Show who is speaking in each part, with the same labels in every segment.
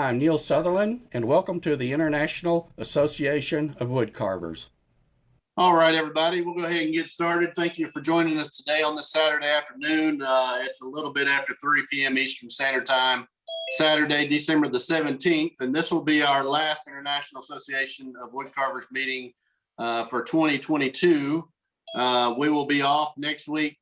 Speaker 1: I'm Neil Southerland, and welcome to the International Association of Woodcarvers.
Speaker 2: All right, everybody, we'll go ahead and get started. Thank you for joining us today on this Saturday afternoon. It's a little bit after 3 p.m. Eastern Standard Time, Saturday, December the 17th, and this will be our last International Association of Woodcarvers meeting for 2022. We will be off next week,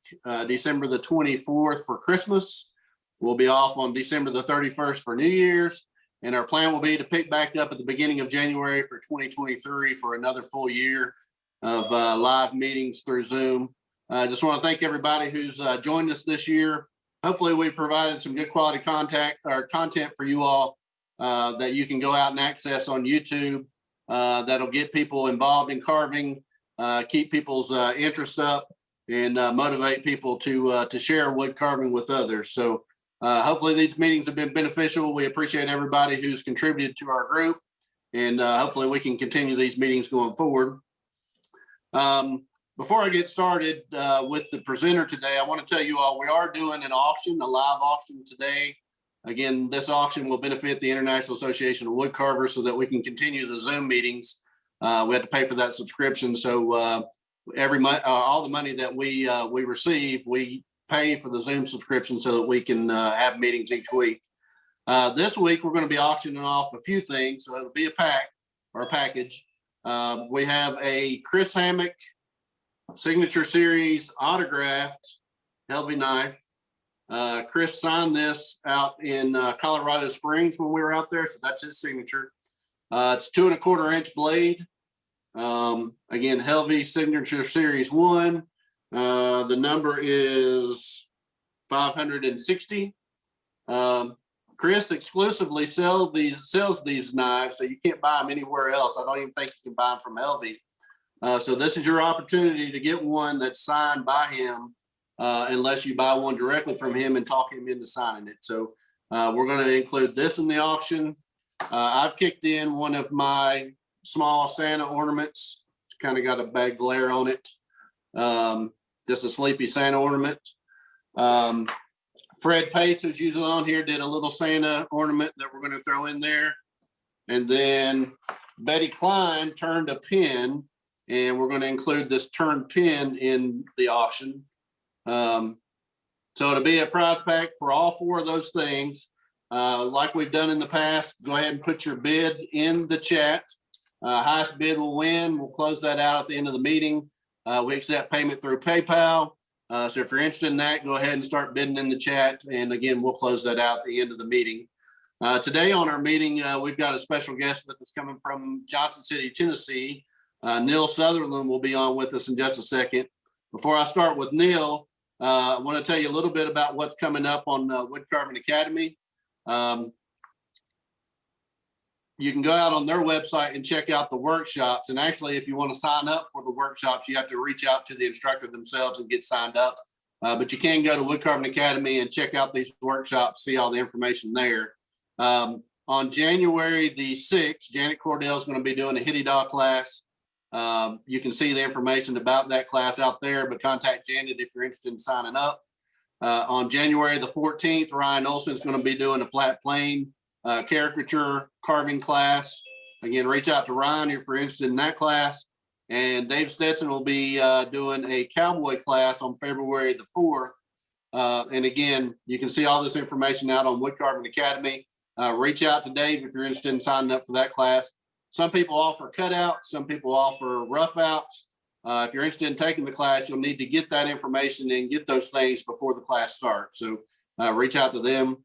Speaker 2: December the 24th for Christmas. We'll be off on December the 31st for New Year's, and our plan will be to pick back up at the beginning of January for 2023 for another full year of live meetings through Zoom. I just want to thank everybody who's joined us this year. Hopefully we provided some good quality content for you all that you can go out and access on YouTube. That'll get people involved in carving, keep people's interest up, and motivate people to share wood carving with others. So hopefully these meetings have been beneficial. We appreciate everybody who's contributed to our group, and hopefully we can continue these meetings going forward. Before I get started with the presenter today, I want to tell you all we are doing an auction, a live auction today. Again, this auction will benefit the International Association of Woodcarvers so that we can continue the Zoom meetings. We have to pay for that subscription, so every month, all the money that we receive, we pay for the Zoom subscription so that we can have meetings each week. This week, we're going to be auctioning off a few things. So it'll be a pack or a package. We have a Chris Hammock Signature Series autographed Helvey knife. Chris signed this out in Colorado Springs when we were out there, so that's his signature. It's 2 1/4 inch blade. Again, Helvey Signature Series 1. The number is 560. Chris exclusively sells these knives, so you can't buy them anywhere else. I don't even think you can buy them from Helvey. So this is your opportunity to get one that's signed by him, unless you buy one directly from him and talk him into signing it. So we're going to include this in the auction. I've kicked in one of my small Santa ornaments. It's kind of got a bad glare on it. Just a sleepy Santa ornament. Fred Pace, who's usually on here, did a little Santa ornament that we're going to throw in there. And then Betty Klein turned a pin, and we're going to include this turned pin in the auction. So it'll be a prize pack for all 4 of those things. Like we've done in the past, go ahead and put your bid in the chat. Highest bid will win. We'll close that out at the end of the meeting. We accept payment through PayPal. So if you're interested in that, go ahead and start bidding in the chat. And again, we'll close that out at the end of the meeting. Today on our meeting, we've got a special guest with us coming from Johnson City, Tennessee. Neil Southerland will be on with us in just a second. Before I start with Neil, I want to tell you a little bit about what's coming up on Woodcarving Academy. You can go out on their website and check out the workshops. And actually, if you want to sign up for the workshops, you have to reach out to the instructor themselves and get signed up. But you can go to Woodcarving Academy and check out these workshops, see all the information there. On January the 6th, Janet Cordell is going to be doing a Hitty Daw class. You can see the information about that class out there, but contact Janet if you're interested in signing up. On January the 14th, Ryan Olson is going to be doing a flat plane caricature carving class. Again, reach out to Ryan if you're interested in that class. And Dave Stetson will be doing a cowboy class on February the 4th. And again, you can see all this information out on Woodcarving Academy. Reach out to Dave if you're interested in signing up for that class. Some people offer cutouts, some people offer rough outs. If you're interested in taking the class, you'll need to get that information and get those things before the class starts. So reach out to them.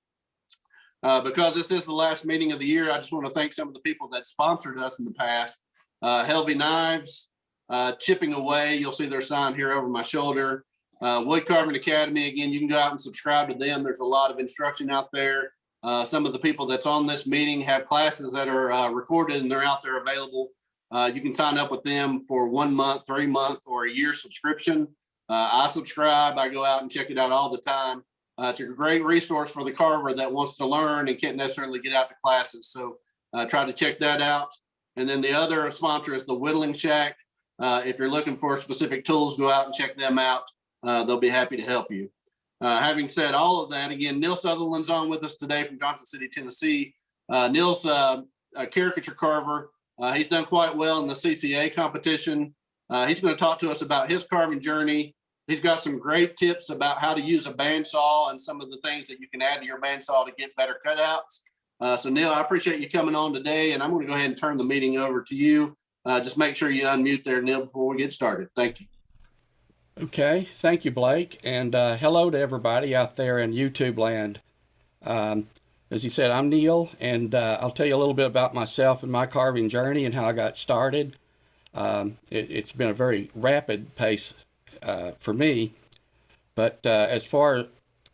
Speaker 2: Because this is the last meeting of the year, I just want to thank some of the people that sponsored us in the past. Helvey Knives, Chipping Away, you'll see their sign here over my shoulder. Woodcarving Academy, again, you can go out and subscribe to them. There's a lot of instruction out there. Some of the people that's on this meeting have classes that are recorded and they're out there available. You can sign up with them for 1 month, 3 month, or a year subscription. I subscribe. I go out and check it out all the time. It's a great resource for the carver that wants to learn and can't necessarily get out to classes. So try to check that out. And then the other sponsor is the Whittling Shack. If you're looking for specific tools, go out and check them out. They'll be happy to help you. Having said all of that, again, Neil Southerland's on with us today from Johnson City, Tennessee. Neil's a caricature carver. He's done quite well in the CCA competition. He's going to talk to us about his carving journey. He's got some great tips about how to use a bandsaw and some of the things that you can add to your bandsaw to get better cutouts. So Neil, I appreciate you coming on today, and I'm going to go ahead and turn the meeting over to you. Just make sure you unmute there, Neil, before we get started. Thank you.
Speaker 1: Okay, thank you, Blake, and hello to everybody out there in YouTube land. As you said, I'm Neil, and I'll tell you a little bit about myself and my carving journey and how I got started. It's been a very rapid pace for me, but as far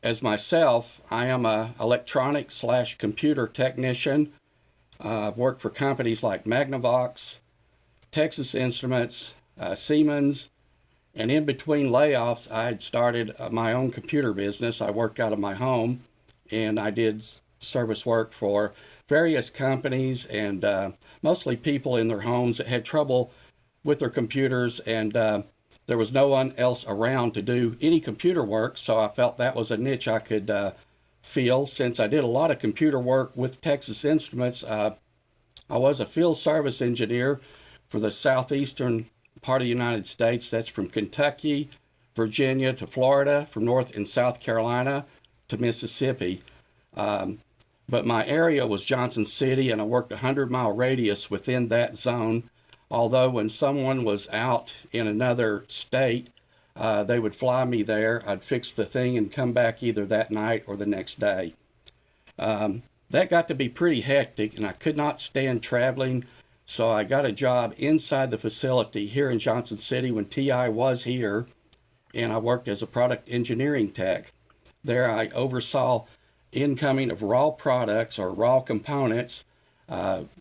Speaker 1: as myself, I am a electronic/computer technician. I've worked for companies like Magnavox, Texas Instruments, Siemens, and in between layoffs, I had started my own computer business. I worked out of my home, and I did service work for various companies and mostly people in their homes that had trouble with their computers, and there was no one else around to do any computer work, so I felt that was a niche I could fill. Since I did a lot of computer work with Texas Instruments, I was a field service engineer for the southeastern part of the United States. That's from Kentucky, Virginia to Florida, from North and South Carolina to Mississippi. But my area was Johnson City, and I worked a 100-mile radius within that zone. Although when someone was out in another state, they would fly me there. I'd fix the thing and come back either that night or the next day. That got to be pretty hectic, and I could not stand traveling. So I got a job inside the facility here in Johnson City when TI was here, and I worked as a product engineering tech. There I oversaw incoming of raw products or raw components.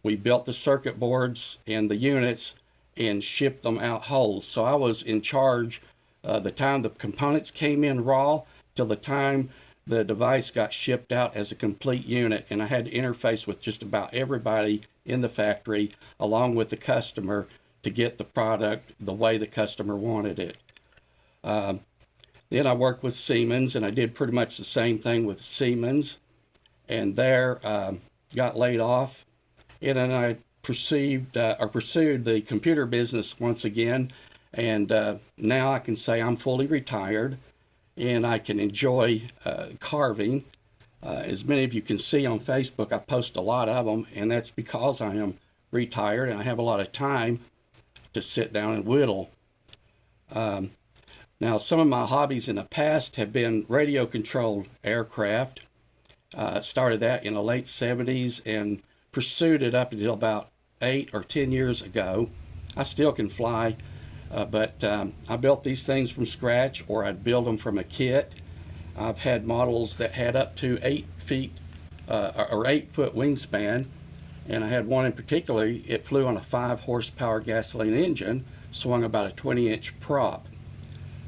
Speaker 1: We built the circuit boards and the units and shipped them out whole. So I was in charge the time the components came in raw till the time the device got shipped out as a complete unit, and I had to interface with just about everybody in the factory along with the customer to get the product the way the customer wanted it. Then I worked with Siemens, and I did pretty much the same thing with Siemens, and there got laid off, and then I pursued the computer business once again, and now I can say I'm fully retired, and I can enjoy carving. As many of you can see on Facebook, I post a lot of them, and that's because I am retired and I have a lot of time to sit down and whittle. Now, some of my hobbies in the past have been radio-controlled aircraft. Started that in the late 70s and pursued it up until about 8 or 10 years ago. I still can fly, but I built these things from scratch, or I'd build them from a kit. I've had models that had up to 8 feet or 8-foot wingspan, and I had one in particular. It flew on a 5-horsepower gasoline engine, swung about a 20-inch prop.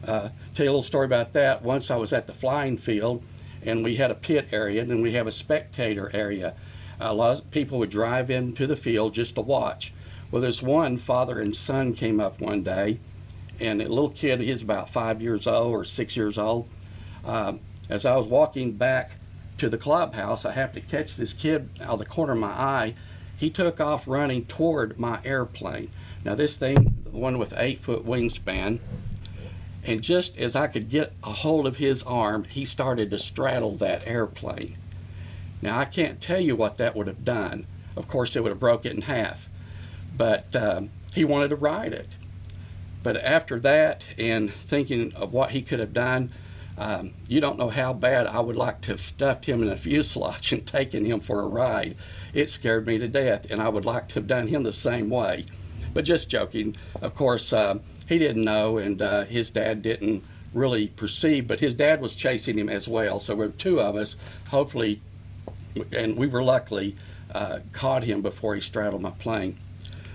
Speaker 1: Tell you a little story about that. Once I was at the flying field, and we had a pit area, and then we have a spectator area. A lot of people would drive into the field just to watch. Well, this one father and son came up one day, and a little kid, he's about 5 years old or 6 years old. As I was walking back to the clubhouse, I happened to catch this kid out of the corner of my eye. He took off running toward my airplane. Now this thing, the one with 8-foot wingspan, and just as I could get a hold of his arm, he started to straddle that airplane. Now I can't tell you what that would have done. Of course, it would have broke it in half, but he wanted to ride it. But after that, and thinking of what he could have done, you don't know how bad I would like to have stuffed him in a fuselage and taken him for a ride. It scared me to death, and I would like to have done him the same way. But just joking. Of course, he didn't know, and his dad didn't really perceive, but his dad was chasing him as well. So there were two of us, hopefully, and we were luckily caught him before he straddled my plane.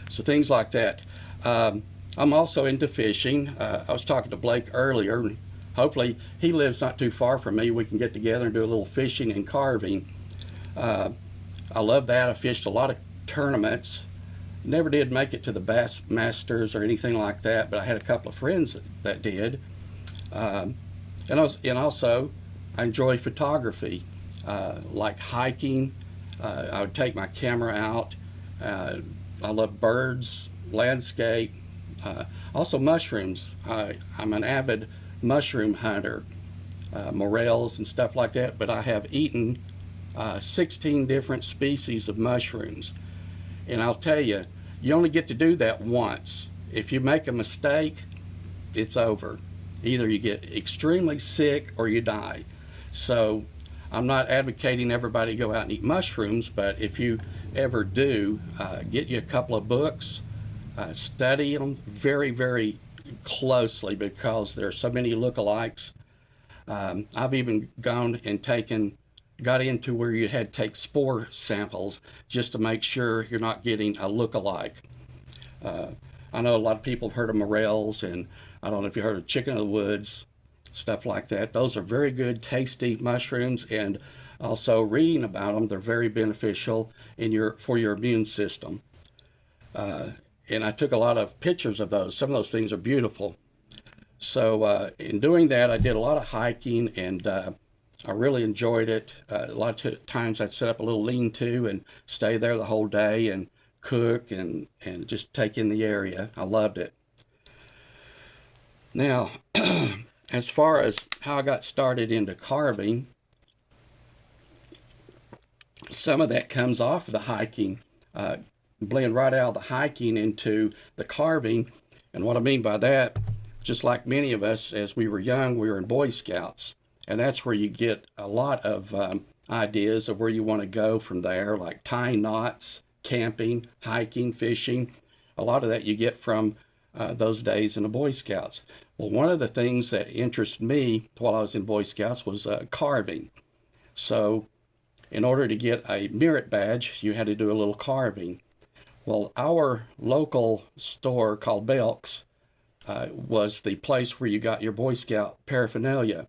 Speaker 1: So things like that. I'm also into fishing. I was talking to Blake earlier. Hopefully he lives not too far from me. We can get together and do a little fishing and carving. I love that. I fished a lot of tournaments. Never did make it to the Bass Masters or anything like that, but I had a couple of friends that did. And also I enjoy photography, like hiking. I would take my camera out. I love birds, landscape, also mushrooms. I'm an avid mushroom hunter, morels and stuff like that, but I have eaten 16 different species of mushrooms. And I'll tell you, you only get to do that once. If you make a mistake, it's over. Either you get extremely sick or you die. So I'm not advocating everybody go out and eat mushrooms, but if you ever do, get you a couple of books, study them very, very closely because there are so many lookalikes. I've even gone and got into where you had to take spore samples just to make sure you're not getting a lookalike. I know a lot of people have heard of morels, and I don't know if you heard of chicken of the woods, stuff like that. Those are very good, tasty mushrooms, and also reading about them, they're very beneficial for your immune system. And I took a lot of pictures of those. Some of those things are beautiful. So in doing that, I did a lot of hiking, and I really enjoyed it. A lot of times I'd set up a little lean-to and stay there the whole day and cook and just take in the area. I loved it. Now, as far as how I got started into carving, some of that comes off of the hiking, blend right out of the hiking into the carving. And what I mean by that, just like many of us, as we were young, we were in Boy Scouts. And that's where you get a lot of ideas of where you want to go from there, like tying knots, camping, hiking, fishing. A lot of that you get from those days in the Boy Scouts. Well, one of the things that interested me while I was in Boy Scouts was carving. So in order to get a merit badge, you had to do a little carving. Well, our local store called Belk's was the place where you got your Boy Scout paraphernalia.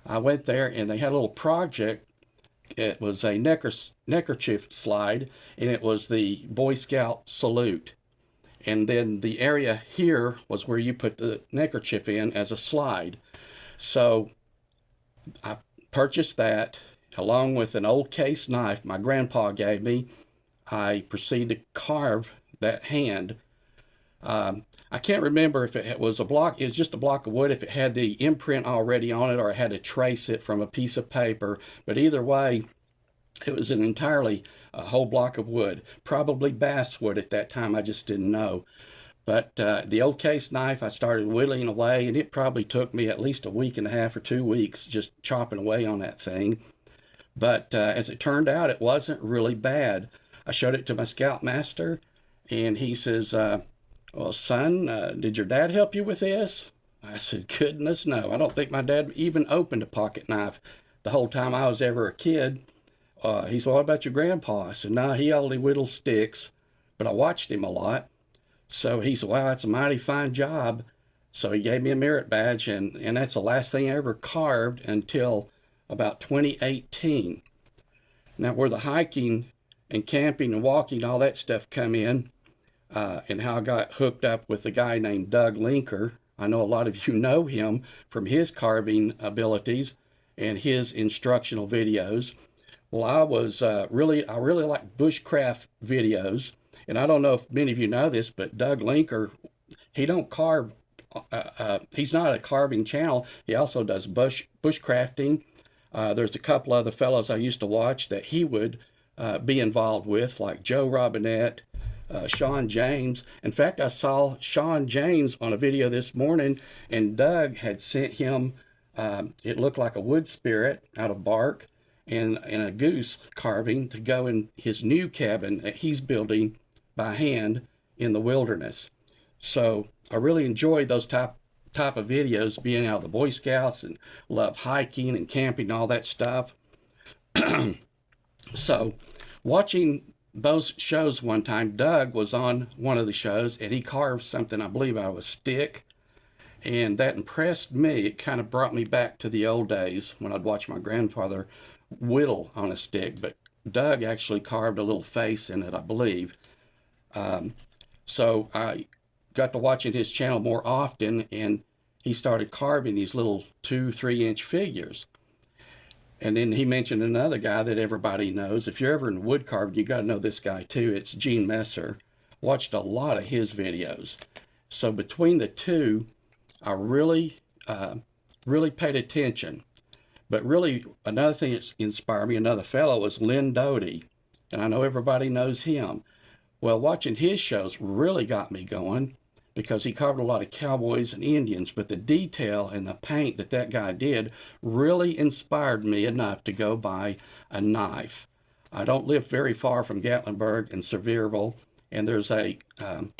Speaker 1: I went there and they had a little project. It was a neckerchief slide, and it was the Boy Scout salute. And then the area here was where you put the neckerchief in as a slide. So I purchased that along with an old case knife my grandpa gave me. I proceeded to carve that hand. I can't remember if it was a block, it was just a block of wood, if it had the imprint already on it or I had to trace it from a piece of paper. But either way, it was an entirely a whole block of wood, probably basswood at that time, I just didn't know. But the old case knife, I started whittling away, and it probably took me at least a week and a half or 2 weeks just chopping away on that thing. But as it turned out, it wasn't really bad. I showed it to my scoutmaster, and he says, well, son, did your dad help you with this? I said, goodness, no. I don't think my dad even opened a pocket knife the whole time I was ever a kid. He said, what about your grandpa? I said, no, he only whittles sticks, but I watched him a lot. So he said, wow, that's a mighty fine job. So he gave me a merit badge, and that's the last thing I ever carved until about 2018. Now, where the hiking and camping and walking, all that stuff come in, and how I got hooked up with a guy named Doug Linker. I know a lot of you know him from his carving abilities and his instructional videos. Well, I really like bushcraft videos, and I don't know if many of you know this, but Doug Linker, he don't carve. He's not a carving channel. He also does bushcrafting. There's a couple other fellows I used to watch that he would be involved with, like Joe Robinette, Sean James. In fact, I saw Sean James on a video this morning, and Doug had sent him, it looked like a wood spirit out of bark and a goose carving to go in his new cabin that he's building by hand in the wilderness. So I really enjoy those type of videos, being out of the Boy Scouts, and love hiking and camping and all that stuff. So watching those shows one time, Doug was on one of the shows and he carved something, I believe out of a stick, and that impressed me. It kind of brought me back to the old days when I'd watch my grandfather whittle on a stick, but Doug actually carved a little face in it, I believe. So I got to watching his channel more often, and he started carving these little 2-3 inch figures. And then he mentioned another guy that everybody knows. If you're ever in woodcarving, you got to know this guy too. It's Gene Messer. Watched a lot of his videos. So between the two, I really paid attention. But really, another thing that inspired me, another fellow, was Lynn Doty. And I know everybody knows him. Well, watching his shows really got me going because he covered a lot of cowboys and Indians, but the detail and the paint that that guy did really inspired me enough to go buy a knife. I don't live very far from Gatlinburg and Sevierville, and there's a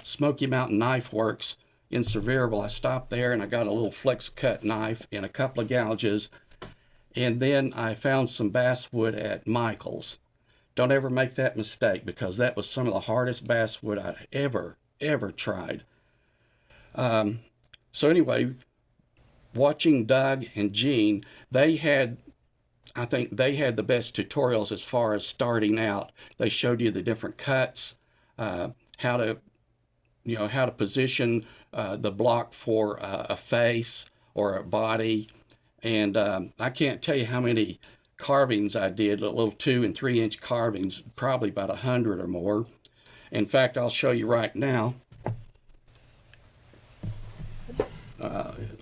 Speaker 1: Smoky Mountain Knife Works in Sevierville. I stopped there and I got a little flex cut knife and a couple of gouges, and then I found some basswood at Michael's. Don't ever make that mistake because that was some of the hardest basswood I'd ever tried. So anyway, watching Doug and Gene, I think they had the best tutorials as far as starting out. They showed you the different cuts, how to position the block for a face or a body. And I can't tell you how many carvings I did, little 2 and 3 inch carvings, probably about 100 or more. In fact, I'll show you right now.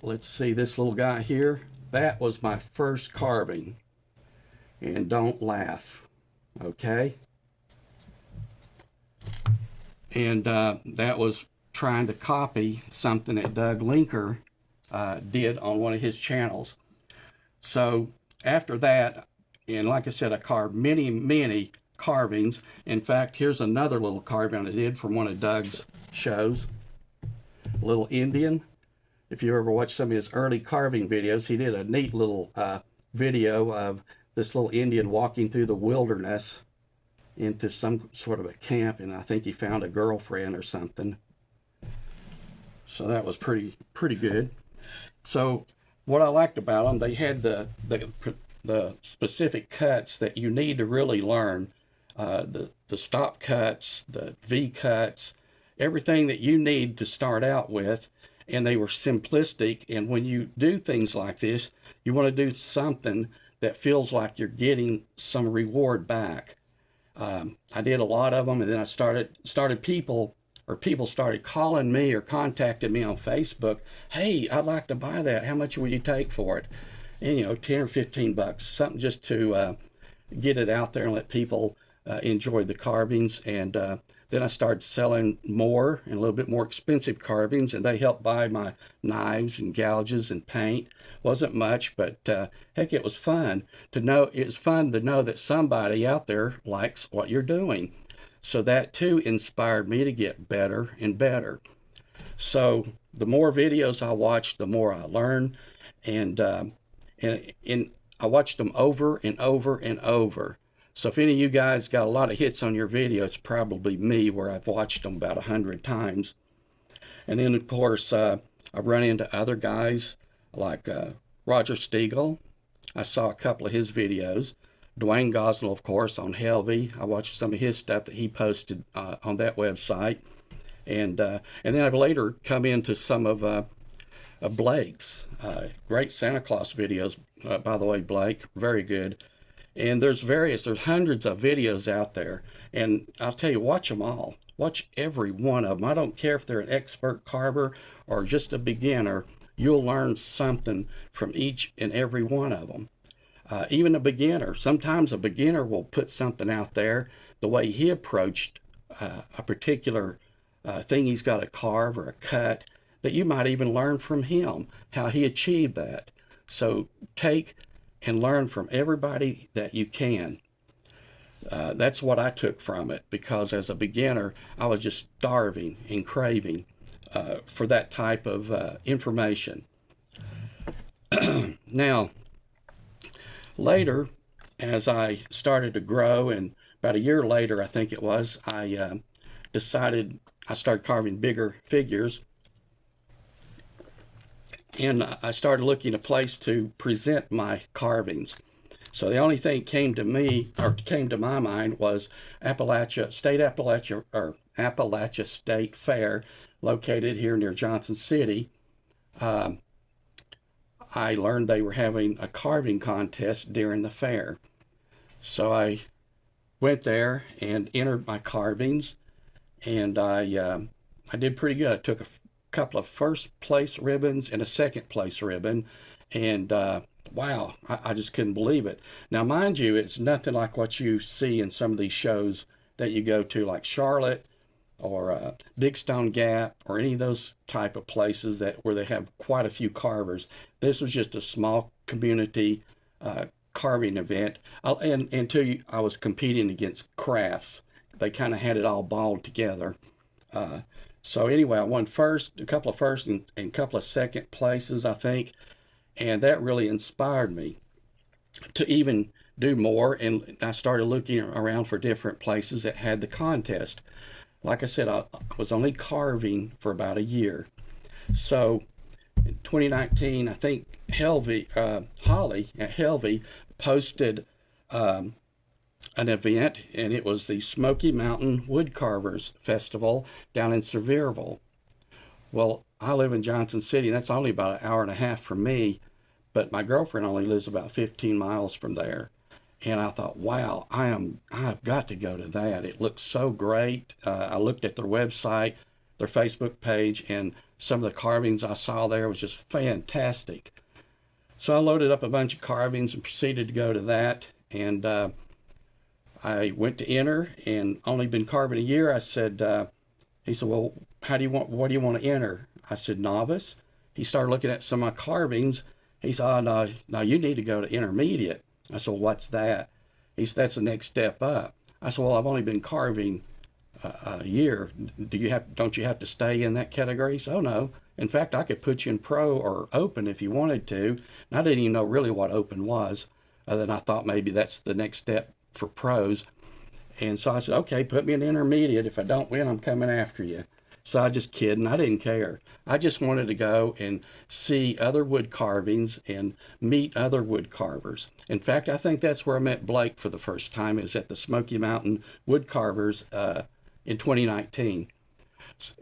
Speaker 1: Let's see this little guy here. That was my first carving. And don't laugh, okay? And that was trying to copy something that Doug Linker did on one of his channels. So after that, and like I said, I carved many carvings. In fact, here's another little carving I did from one of Doug's shows. A little Indian. If you ever watched some of his early carving videos, he did a neat little video of this little Indian walking through the wilderness into some sort of a camp, and I think he found a girlfriend or something. So that was pretty good. So what I liked about them, they had the specific cuts that you need to really learn. The stop cuts, the V cuts, everything that you need to start out with. And they were simplistic. And when you do things like this, you want to do something that feels like you're getting some reward back. I did a lot of them, and then I started people started calling me or contacting me on Facebook. Hey, I'd like to buy that. How much would you take for it? And 10 or 15 bucks, something just to get it out there and let people enjoy the carvings. And then I started selling more and a little bit more expensive carvings, and they helped buy my knives and gouges and paint. Wasn't much, but heck, it was fun to know. It's fun to know that somebody out there likes what you're doing. So that too inspired me to get better and better. So the more videos I watched, the more I learned, and I watched them over and over and over. So if any of you guys got a lot of hits on your video, it's probably me, where I've watched them about 100 times. And then, of course, I've run into other guys like Roger Stiegel. I saw a couple of his videos. Dwayne Gosnell, of course, on Helvey. I watched some of his stuff that he posted on that website. And then I've later come into some of Blake's. Great Santa Claus videos, by the way, Blake. Very good. And there's hundreds of videos out there. And I'll tell you, watch them all. Watch every one of them. I don't care if they're an expert carver or just a beginner. You'll learn something from each and every one of them. Even a beginner. Sometimes a beginner will put something out there, the way he approached a particular thing he's got to carve or a cut, that you might even learn from him, how he achieved that. So take and learn from everybody that you can. That's what I took from it, because as a beginner, I was just starving and craving for that type of information. Now, later, as I started to grow, and about a year later, I think it was, I decided I started carving bigger figures. And I started looking a place to present my carvings. So the only thing came to my mind was Appalachia State Fair, located here near Johnson City. I learned they were having a carving contest during the fair. So I went there and entered my carvings, and I did pretty good. I took a couple of first place ribbons and a second place ribbon, and wow, I just couldn't believe it. Now, mind you, it's nothing like what you see in some of these shows that you go to, like Charlotte or Big Stone Gap or any of those type of places that where they have quite a few carvers. This was just a small community carving event, and until I was competing against crafts, they kind of had it all balled together. So anyway, I won first, a couple of first and a couple of second places, I think, and that really inspired me to even do more. And I started looking around for different places that had the contest. Like I said, I was only carving for about a year. So in 2019, I think Holly at Helvey posted an event, and it was the Smoky Mountain Woodcarvers Festival down in Sevierville. Well, I live in Johnson City, and that's only about an hour and a half from me, but my girlfriend only lives about 15 miles from there. And I thought, wow, I've got to go to that. It looks so great. I looked at their website, their Facebook page, and some of the carvings I saw there was just fantastic. So I loaded up a bunch of carvings and proceeded to go to that. And I went to enter, and only been carving a year. I said, he said, well, what do you want to enter? I said, novice. He started looking at some of my carvings. He said, oh, no, you need to go to intermediate. I said, well, what's that? He said, that's the next step up. I said, well, I've only been carving a year. Don't you have to stay in that category? He said, oh, no. In fact, I could put you in pro or open if you wanted to. And I didn't even know really what open was. Then I thought maybe that's the next step for pros. And so I said, okay, put me in intermediate. If I don't win, I'm coming after you. So I just kidding. I didn't care. I just wanted to go and see other wood carvings and meet other wood carvers. In fact, I think that's where I met Blake for the first time, is at the Smoky Mountain Wood Carvers in 2019.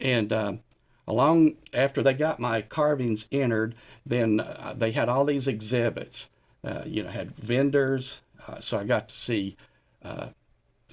Speaker 1: And along after they got my carvings entered, then they had all these exhibits. Had vendors, so I got to see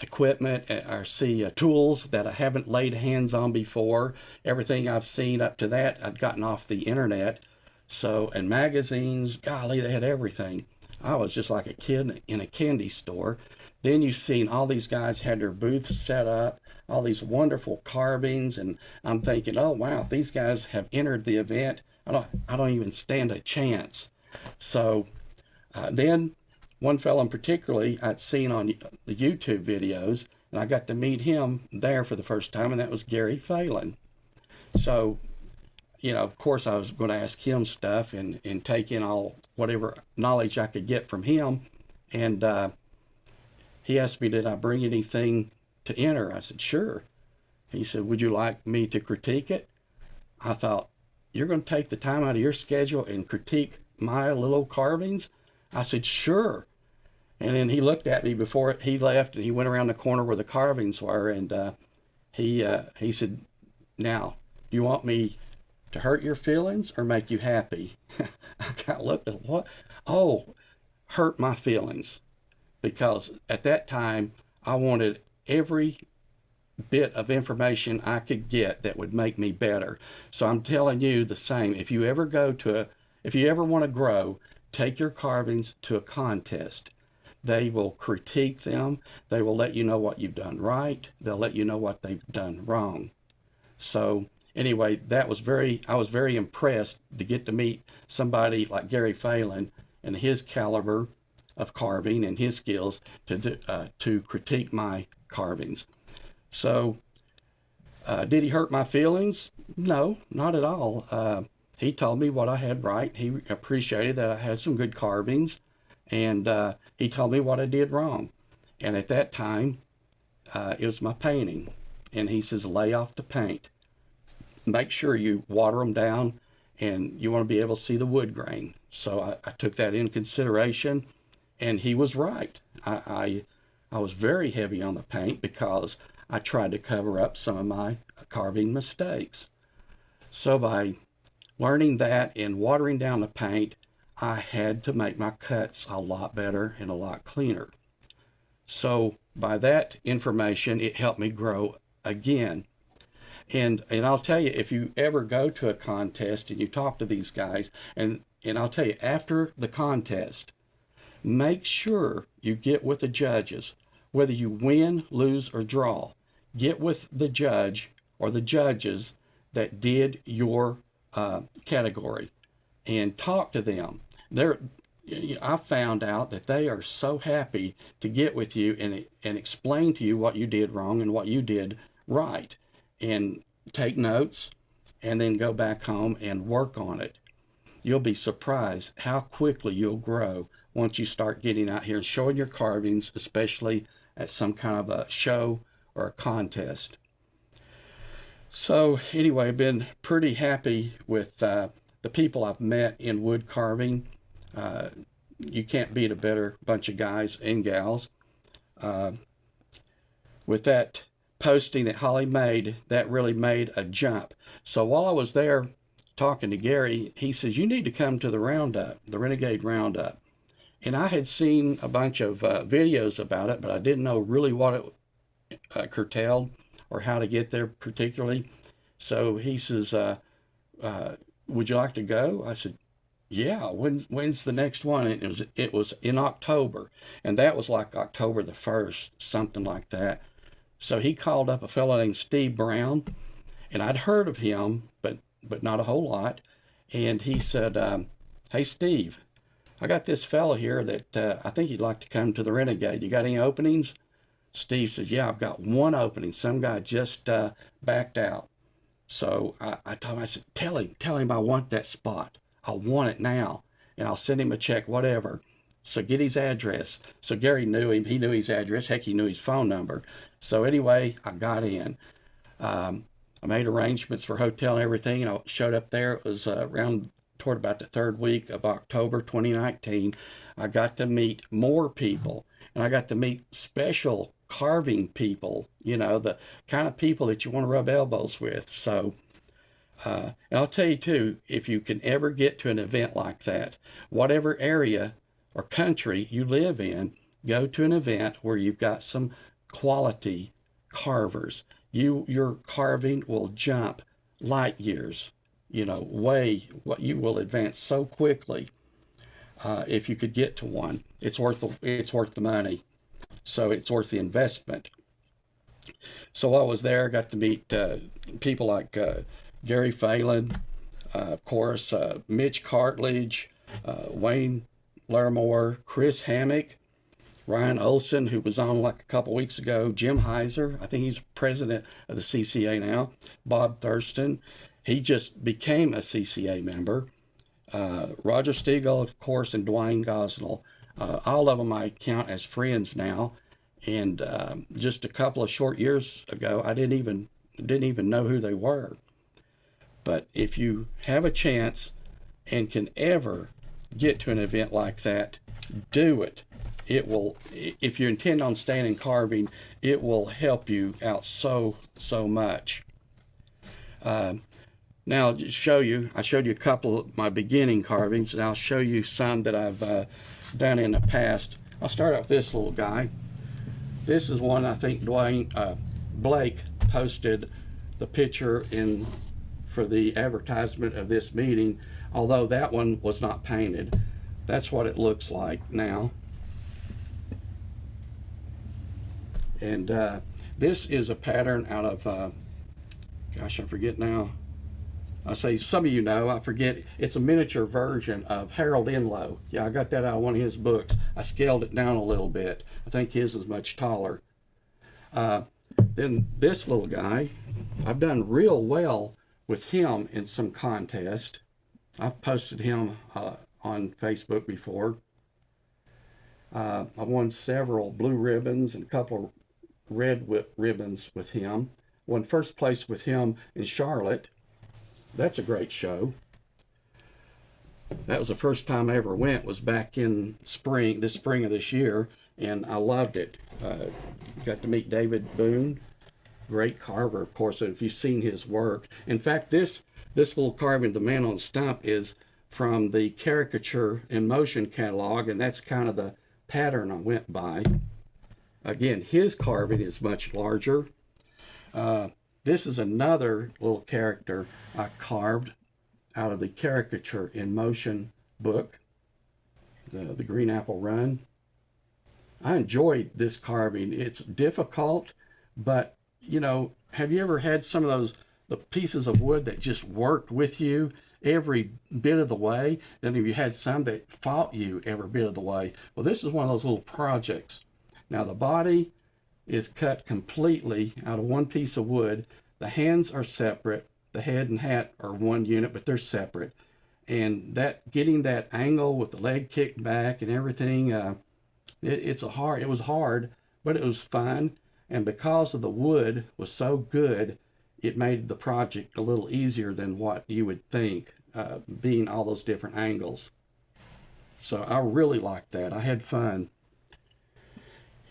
Speaker 1: equipment or see tools that I haven't laid hands on before. Everything I've seen up to that, I'd gotten off the internet. So, and magazines, golly, they had everything. I was just like a kid in a candy store. Then you've seen all these guys had their booths set up, all these wonderful carvings, and I'm thinking, oh wow, if these guys have entered the event, I don't even stand a chance. So then one fellow in particularly I'd seen on the YouTube videos, and I got to meet him there for the first time, and that was Gary Phelan. So, of course I was going to ask him stuff and take in all whatever knowledge I could get from him. And he asked me, did I bring anything to enter? I said, sure. He said, would you like me to critique it? I thought, you're going to take the time out of your schedule and critique my little carvings? I said, sure. And then he looked at me before he left, and he went around the corner where the carvings were, and he said, now, do you want me to hurt your feelings or make you happy? I kind of looked at what? Oh, hurt my feelings. Because at that time, I wanted every bit of information I could get that would make me better. So I'm telling you the same. If you ever want to grow, take your carvings to a contest. They will critique them. They will let you know what you've done right. They'll let you know what they've done wrong. So anyway, I was very impressed to get to meet somebody like Gary Phelan and his caliber of carving and his skills to critique my carvings. So did he hurt my feelings? No, not at all. He told me what I had right. He appreciated that I had some good carvings, and he told me what I did wrong. And at that time, it was my painting. And he says, lay off the paint. Make sure you water them down, and you want to be able to see the wood grain. So I took that in consideration, and he was right. I was very heavy on the paint because I tried to cover up some of my carving mistakes. So by learning that and watering down the paint, I had to make my cuts a lot better and a lot cleaner. So by that information, it helped me grow again. And I'll tell you, if you ever go to a contest and you talk to these guys, and I'll tell you, after the contest, make sure you get with the judges. Whether you win, lose, or draw, get with the judge or the judges that did your category and talk to them. I found out that they are so happy to get with you and explain to you what you did wrong and what you did right, and take notes and then go back home and work on it. You'll be surprised how quickly you'll grow once you start getting out here and showing your carvings, especially at some kind of a show or a contest. So anyway, I've been pretty happy with the people I've met in wood carving. You can't beat a better bunch of guys and gals. With that posting that Holly made, that really made a jump. So while I was there talking to Gary, he says, you need to come to the roundup, the Renegade Roundup. And I had seen a bunch of videos about it, but I didn't know really what it curtailed or how to get there particularly. So he says, would you like to go? I said, yeah, when's the next one? And it was in October, and that was like October the 1st, something like that. So he called up a fellow named Steve Brown, and I'd heard of him, but not a whole lot. And he said, hey, Steve, I got this fellow here that I think he'd like to come to the Renegade. You got any openings? Steve says, yeah, I've got one opening. Some guy just backed out. So I told him, I said, tell him I want that spot. I want it now, and I'll send him a check, whatever. So get his address. So Gary knew him. He knew his address. Heck, he knew his phone number. So anyway, I got in. I made arrangements for hotel and everything, and I showed up there. It was around toward about the 3rd week of October 2019. I got to meet more people, and I got to meet special carving people, you know, the kind of people that you want to rub elbows with. So, and I'll tell you too, if you can ever get to an event like that, whatever area or country you live in, go to an event where you've got some quality carvers. Your carving will jump light years, you know, what you will advance so quickly. If you could get to one, it's worth the money. So it's worth the investment. So while I was there, I got to meet people like Gary Phelan, of course, Mitch Cartledge, Wayne Larimore, Chris Hammock, Ryan Olson, who was on like a couple weeks ago, Jim Heiser, I think he's president of the CCA now, Bob Thurston, he just became a CCA member, Roger Stiegel, of course, and Dwayne Gosnell. All of them I count as friends now, and just a couple of short years ago, I didn't even know who they were. But if you have a chance and can ever get to an event like that, do it. It will, if you intend on staying in carving, it will help you out so much. Now, I'll show you, I showed you a couple of my beginning carvings, and I'll show you some that I've done in the past. I'll start out with this little guy. This is one I think Blake posted the picture in for the advertisement of this meeting, although that one was not painted. That's what it looks like now. And this is a pattern out of, gosh, I forget now. I say some of you know, I forget. It's a miniature version of Harold Inlow. Yeah, I got that out of one of his books. I scaled it down a little bit. I think his is much taller. Then this little guy, I've done real well with him in some contest. I've posted him on Facebook before. I won several blue ribbons and a couple of red ribbons with him. Won first place with him in Charlotte. That's a great show. That was the first time I ever went, was back in spring of this year, and I loved it. Got to meet David Boone, great carver, of course, if you've seen his work. In fact, this little carving, the man on stump, is from the Caricature in Motion catalog, and that's kind of the pattern I went by. Again, his carving is much larger. This is another little character I carved out of the Caricature in Motion book, the Green Apple Run. I enjoyed this carving. It's difficult, but you know, have you ever had some of the pieces of wood that just worked with you every bit of the way? Then have you had some that fought you every bit of the way? Well, this is one of those little projects. Now the body is cut completely out of one piece of wood. The hands are separate. The head and hat are one unit, but they're separate. And that getting that angle with the leg kicked back and everything, it was hard, but it was fun. And because of the wood was so good, it made the project a little easier than what you would think, being all those different angles. So I really liked that. I had fun.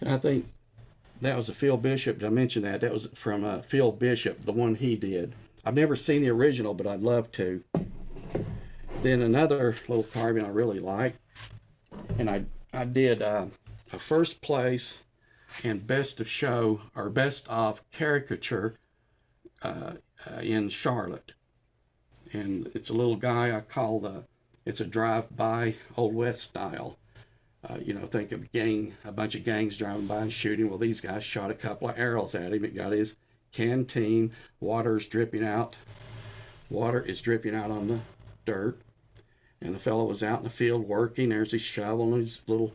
Speaker 1: And I think that was a Phil Bishop. Did I mention that? That was from Phil Bishop, the one he did. I've never seen the original, but I'd love to. Then another little carving I really like, and I did a first place and best of show, or best of caricature in Charlotte. And it's a little guy I call it's a drive-by Old West style. You know, think of a bunch of gangs driving by and shooting. Well, these guys shot a couple of arrows at him. It got his canteen. Water is dripping out on the dirt. And the fellow was out in the field working. There's his shovel and his little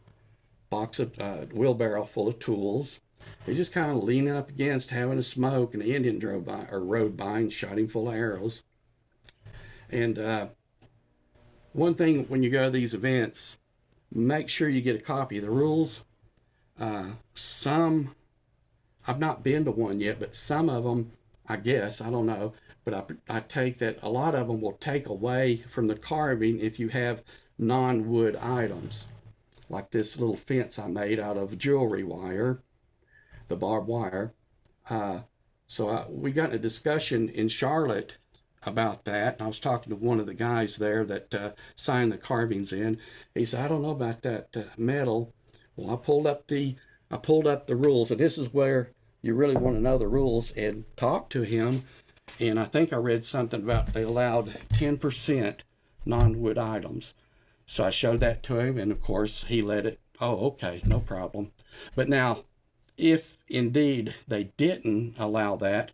Speaker 1: box of wheelbarrow full of tools. He's just kind of leaning up against having a smoke, and the Indian drove by or rode by and shot him full of arrows. And one thing when you go to these events, make sure you get a copy of the rules. Some, I've not been to one yet, but some of them, I guess, I don't know, but I take that a lot of them will take away from the carving if you have non-wood items, like this little fence I made out of jewelry wire, the barbed wire. We got in a discussion in Charlotte about that. And I was talking to one of the guys there that signed the carvings in. He said, I don't know about that metal. Well, I pulled up the rules, and this is where you really want to know the rules and talk to him. And I think I read something about they allowed 10% non-wood items. So I showed that to him, and of course he let it. Oh, okay, no problem. But now, if indeed they didn't allow that,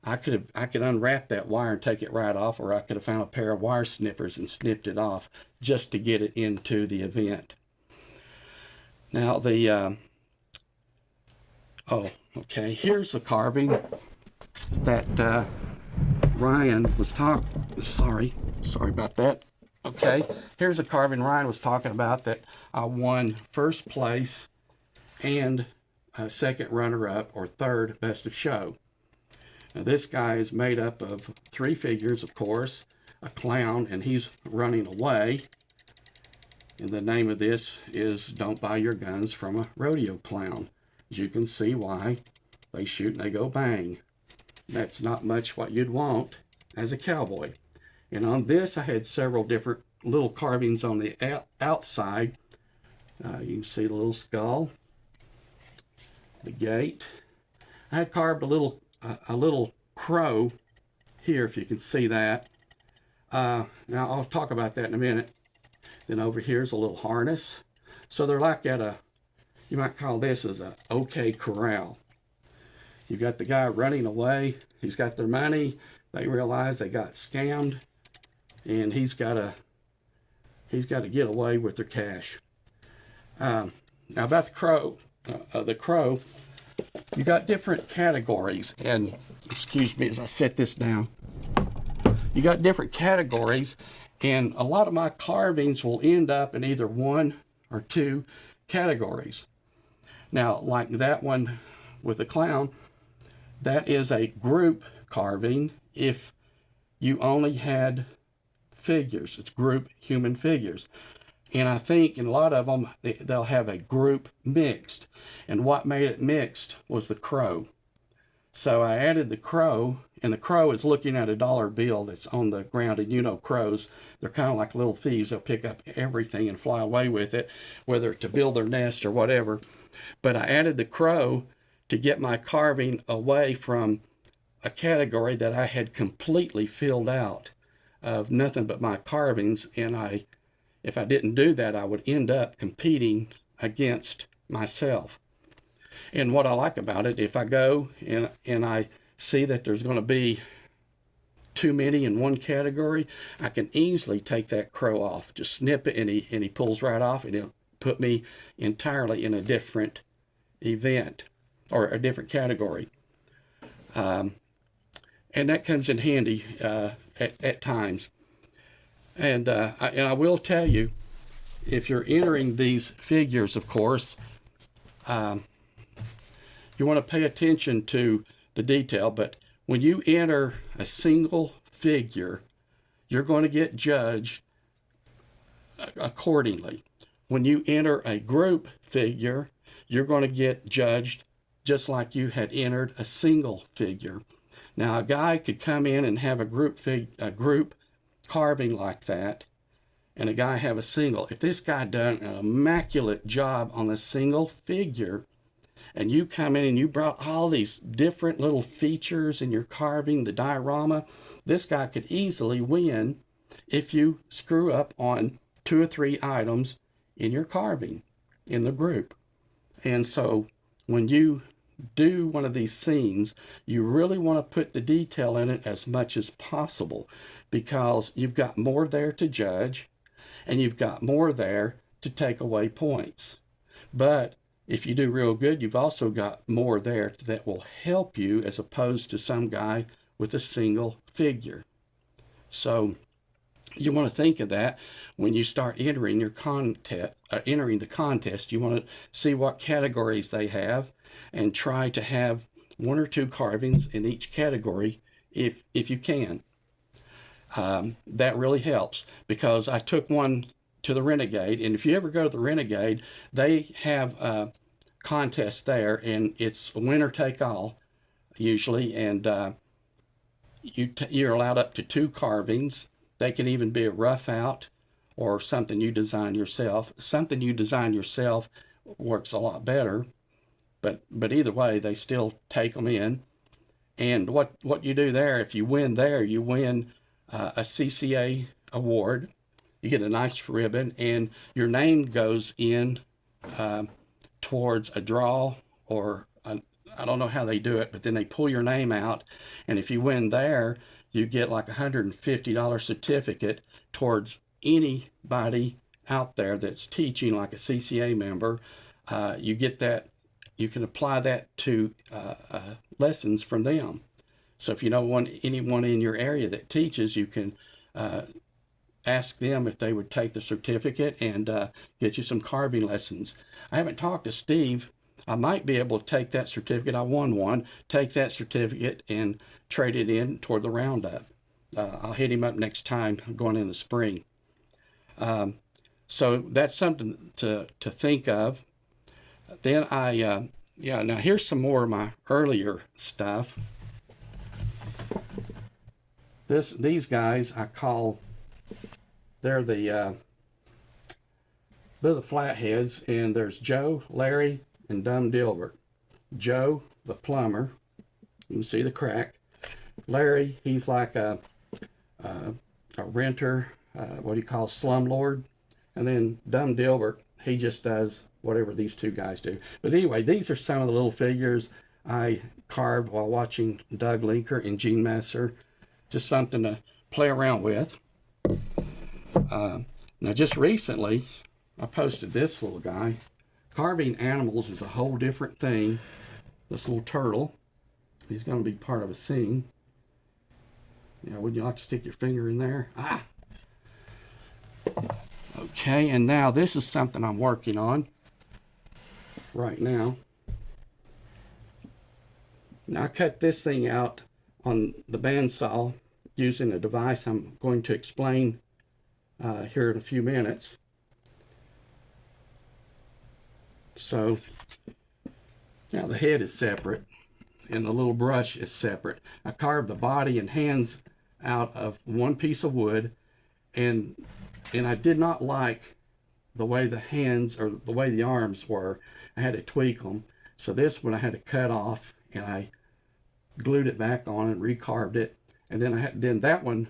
Speaker 1: I could unwrap that wire and take it right off, or I could have found a pair of wire snippers and snipped it off just to get it into the event. Now here's a carving that Ryan was sorry about that. Okay, here's a carving Ryan was talking about that I won first place and second runner-up or third best of show. Now this guy is made up of 3 figures, of course, a clown, and he's running away. And the name of this is Don't Buy Your Guns from a Rodeo Clown. As you can see why, they shoot and they go bang. That's not much what you'd want as a cowboy. And on this, I had several different little carvings on the outside. You can see the little skull, the gate. I had carved a little crow here, if you can see that. Now I'll talk about that in a minute. Then over here's a little harness. So they're like you might call this as a OK corral. You got the guy running away. He's got their money. They realize they got scammed, and he's got to get away with their cash. Now about the crow, you got different categories, and excuse me as I set this down. You got different categories, and a lot of my carvings will end up in either 1 or 2 categories. Now, like that one with the clown, that is a group carving. If you only had figures, it's group human figures. And I think in a lot of them, they'll have a group mixed. And what made it mixed was the crow. So I added the crow, and the crow is looking at a dollar bill that's on the ground. And you know, crows, they're kind of like little thieves. They'll pick up everything and fly away with it, whether to build their nest or whatever. But I added the crow to get my carving away from a category that I had completely filled out of nothing but my carvings. And if I didn't do that, I would end up competing against myself. And what I like about it, if I go and I see that there's going to be too many in one category, I can easily take that crow off, just snip it, and he pulls right off, and it'll put me entirely in a different event or a different category. And that comes in handy at times. And I will tell you, if you're entering these figures, of course, you want to pay attention to the detail, but when you enter a single figure, you're going to get judged accordingly. When you enter a group figure, you're going to get judged just like you had entered a single figure. Now, a guy could come in and have a group carving like that, and a guy have a single. If this guy done an immaculate job on the single figure, and you come in and you brought all these different little features in your carving, the diorama, this guy could easily win if you screw up on 2 or 3 items in your carving in the group. And so when you do one of these scenes, you really want to put the detail in it as much as possible, because you've got more there to judge and you've got more there to take away points. But if you do real good, you've also got more there that will help you, as opposed to some guy with a single figure. So you want to think of that when you start entering your entering the contest. You want to see what categories they have and try to have 1 or 2 carvings in each category if you can. That really helps, because I took one to the Renegade, and if you ever go to the Renegade, they have a contest there, and it's winner take all usually, and you're allowed up to 2 carvings. They can even be a rough out or something you design yourself. Something you design yourself works a lot better, but either way, they still take them in. And what you do there, if you win there, you win a CCA award. You get a nice ribbon, and your name goes in towards a draw, or I don't know how they do it, but then they pull your name out, and if you win there, you get like a $150 certificate towards anybody out there that's teaching, like a CCA member. You get that, you can apply that to lessons from them. So if you know anyone in your area that teaches, you can ask them if they would take the certificate and get you some carving lessons. I haven't talked to Steve. I might be able to take that certificate. I won one. Take that certificate and trade it in toward the roundup. I'll hit him up next time going in the spring. So that's something to think of. Then now here's some more of my earlier stuff. These guys I call, they're the flatheads, and there's Joe, Larry, and Dumb Dilbert. Joe, the plumber, you can see the crack. Larry, he's like a renter, what do you call, slumlord. And then Dumb Dilbert, he just does whatever these 2 guys do. But anyway, these are some of the little figures I carved while watching Doug Linker and Gene Messer. Just something to play around with. Now, just recently, I posted this little guy. Carving animals is a whole different thing. This little turtle, he's going to be part of a scene. Yeah, would you like to stick your finger in there? Ah! Okay, and now this is something I'm working on right now. Now, I cut this thing out on the bandsaw using a device I'm going to explain here in a few minutes. So now the head is separate. and the little brush is separate. I carved the body and hands out of one piece of wood, and I did not like the way the hands or the way the arms were. I had to tweak them. So this one I had to cut off, and I glued it back on and recarved it. And then that one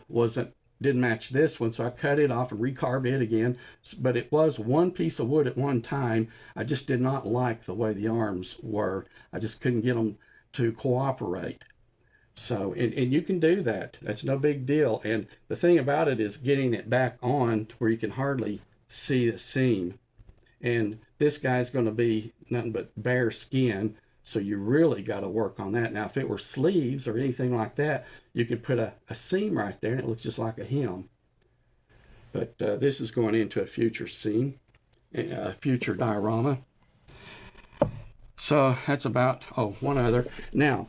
Speaker 1: didn't match this one, so I cut it off and recarved it again. But it was one piece of wood at one time. I just did not like the way the arms were. I just couldn't get them to cooperate. So, and you can do that. That's no big deal. And the thing about it is getting it back on to where you can hardly see the seam. And this guy's going to be nothing but bare skin, so you really got to work on that. Now, if it were sleeves or anything like that, you could put a seam right there and it looks just like a hem. But this is going into a future seam, a future diorama. So that's about, oh, one other. Now,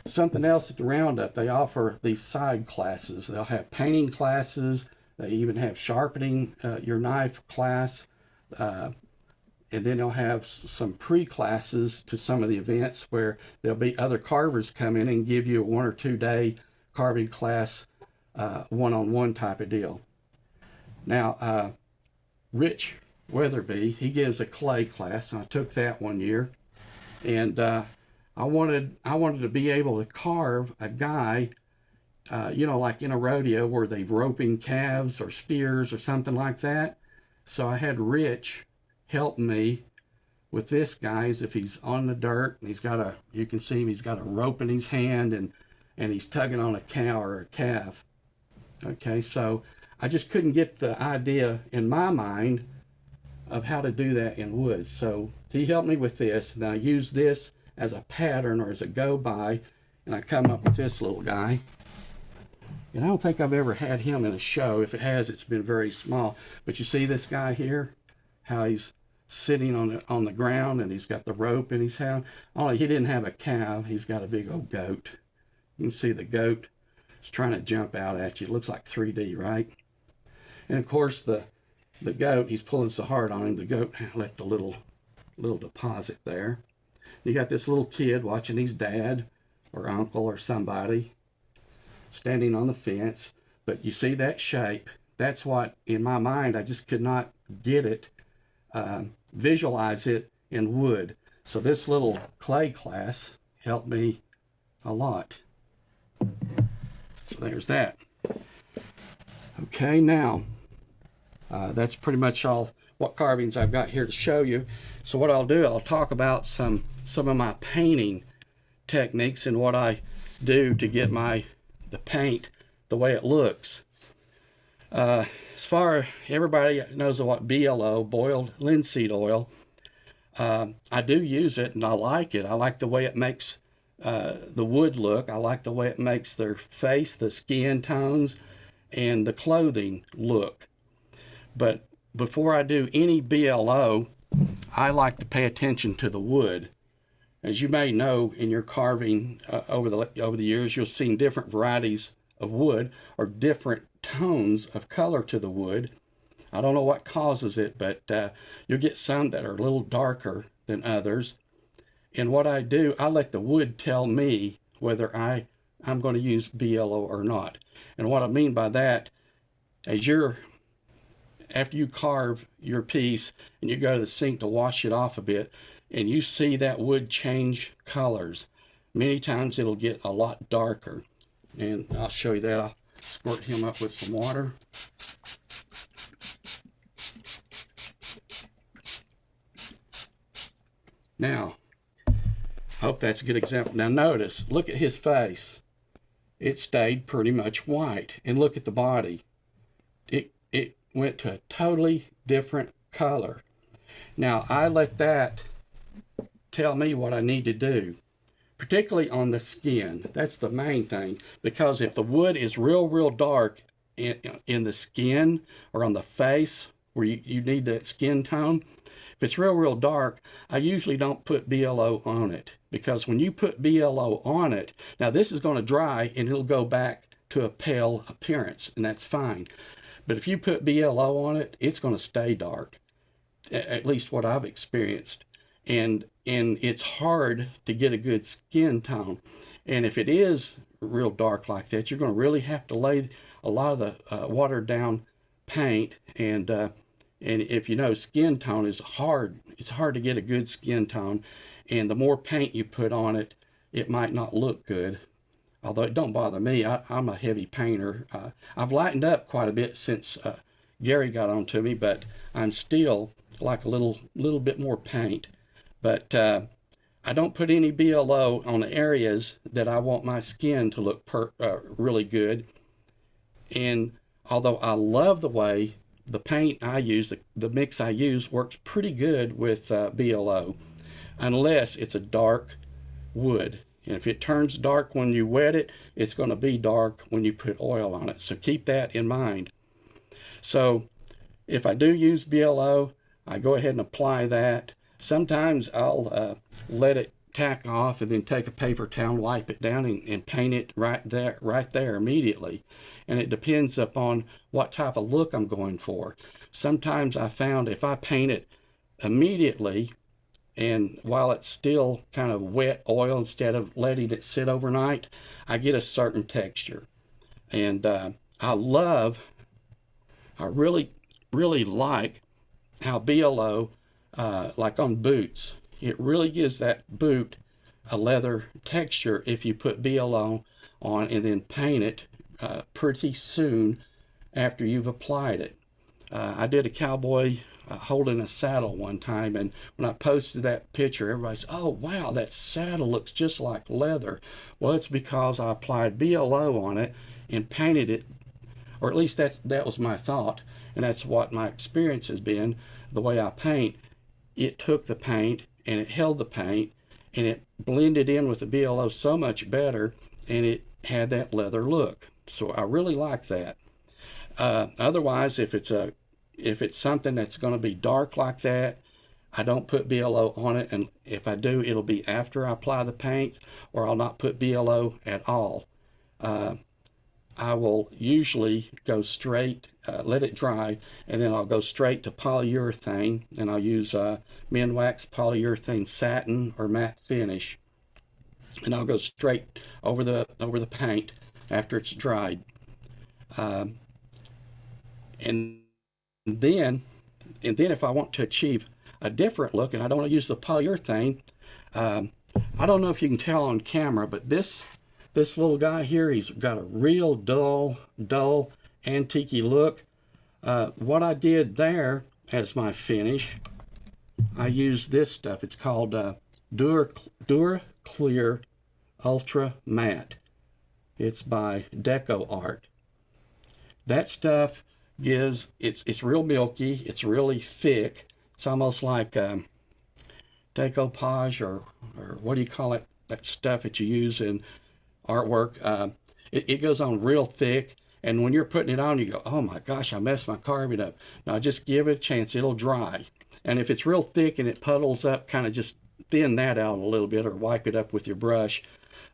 Speaker 1: something else at the Roundup, they offer these side classes. They'll have painting classes. They even have sharpening your knife class. And then they'll have some pre-classes to some of the events where there'll be other carvers come in and give you a 1 or 2 day carving class, one-on-one type of deal. Now, Rich Weatherby, he gives a clay class, and I took that one year. And I wanted to be able to carve a guy, like in a rodeo where they're roping calves or steers or something like that. So I had Rich help me with this guy, as if he's on the dirt and you can see him, he's got a rope in his hand and he's tugging on a cow or a calf. Okay, so I just couldn't get the idea in my mind of how to do that in wood. So he helped me with this, and I used this as a pattern or as a go-by, and I come up with this little guy. And I don't think I've ever had him in a show. If it has, it's been very small. But you see this guy here? How he's sitting on the ground and he's got the rope in his hand. Only he didn't have a cow. He's got a big old goat. You can see the goat is trying to jump out at you. It looks like 3D, right? And of course the goat, he's pulling so hard on him, the goat left a little deposit there. You got this little kid watching his dad or uncle or somebody standing on the fence. But you see that shape? That's what, in my mind, I just could not get it, visualize it in wood. So this little clay class helped me a lot. So there's that. Okay, now that's pretty much all what carvings I've got here to show you. So what I'll do, I'll talk about some of my painting techniques and what I do to get the paint the way it looks. As far as everybody knows what BLO, boiled linseed oil, I do use it and I like it. I like the way it makes the wood look. I like the way it makes their face, the skin tones, and the clothing look. But before I do any BLO, I like to pay attention to the wood. As you may know, in your carving over the years, you'll see different varieties of wood or different tones of color to the wood. I don't know what causes it, but you'll get some that are a little darker than others. And what I do, I let the wood tell me whether I'm going to use BLO or not. And what I mean by that, after you carve your piece and you go to the sink to wash it off a bit, and you see that wood change colors, many times it'll get a lot darker. And I'll show you that. I'll squirt him up with some water. Now, I hope that's a good example. Now notice, look at his face. It stayed pretty much white. And look at the body. It went to a totally different color. Now, I let that tell me what I need to do, particularly on the skin. That's the main thing, because if the wood is real dark in the skin or on the face where you need that skin tone, if it's real dark, I usually don't put BLO on it, because when you put BLO on it, now this is going to dry and it'll go back to a pale appearance, and that's fine. But if you put BLO on it, it's going to stay dark, at least what I've experienced. and it's hard to get a good skin tone. And if it is real dark like that, you're going to really have to lay a lot of the watered down paint. And if you know, skin tone is hard. It's hard to get a good skin tone, and the more paint you put on it, it might not look good. Although it don't bother me. I'm a heavy painter. I've lightened up quite a bit since Gary got on to me, but I'm still like a little bit more paint. But I don't put any BLO on the areas that I want my skin to look really good. And although I love the way the paint I use, the mix I use works pretty good with BLO, unless it's a dark wood. And if it turns dark when you wet it, it's going to be dark when you put oil on it. So keep that in mind. So if I do use BLO, I go ahead and apply that. Sometimes I'll let it tack off and then take a paper towel and wipe it down and paint it right there immediately. And it depends upon what type of look I'm going for. Sometimes I found if I paint it immediately, and while it's still kind of wet oil, instead of letting it sit overnight, I get a certain texture. And I really, really like how BLO, like on boots, it really gives that boot a leather texture if you put BLO on and then paint it pretty soon after you've applied it. I did a cowboy holding a saddle one time, and when I posted that picture, everybody said, "Oh wow, that saddle looks just like leather." Well, it's because I applied BLO on it and painted it, or at least that was my thought, and that's what my experience has been. The way I paint, it took the paint and it held the paint and it blended in with the BLO so much better, and it had that leather look. So I really like that. Otherwise, if it's something that's going to be dark like that, I don't put BLO on it, and if I do, it'll be after I apply the paint, or I'll not put BLO at all. I will usually go straight, let it dry, and then I'll go straight to polyurethane, and I'll use Minwax polyurethane satin or matte finish, and I'll go straight over the paint after it's dried. And then if I want to achieve a different look, and I don't want to use the polyurethane, I don't know if you can tell on camera, but this little guy here, he's got a real dull antique look. What I did there as my finish, I used this stuff. It's called Dura Clear Ultra Matte. It's by Deco Art. That stuff gives, it's real milky, it's really thick. It's almost like decoupage or what do you call it, that stuff that you use in artwork. It goes on real thick, and when you're putting it on, you go, oh my gosh, I messed my carving up. Now just give it a chance, it'll dry. And if it's real thick and it puddles up, kind of just thin that out a little bit or wipe it up with your brush.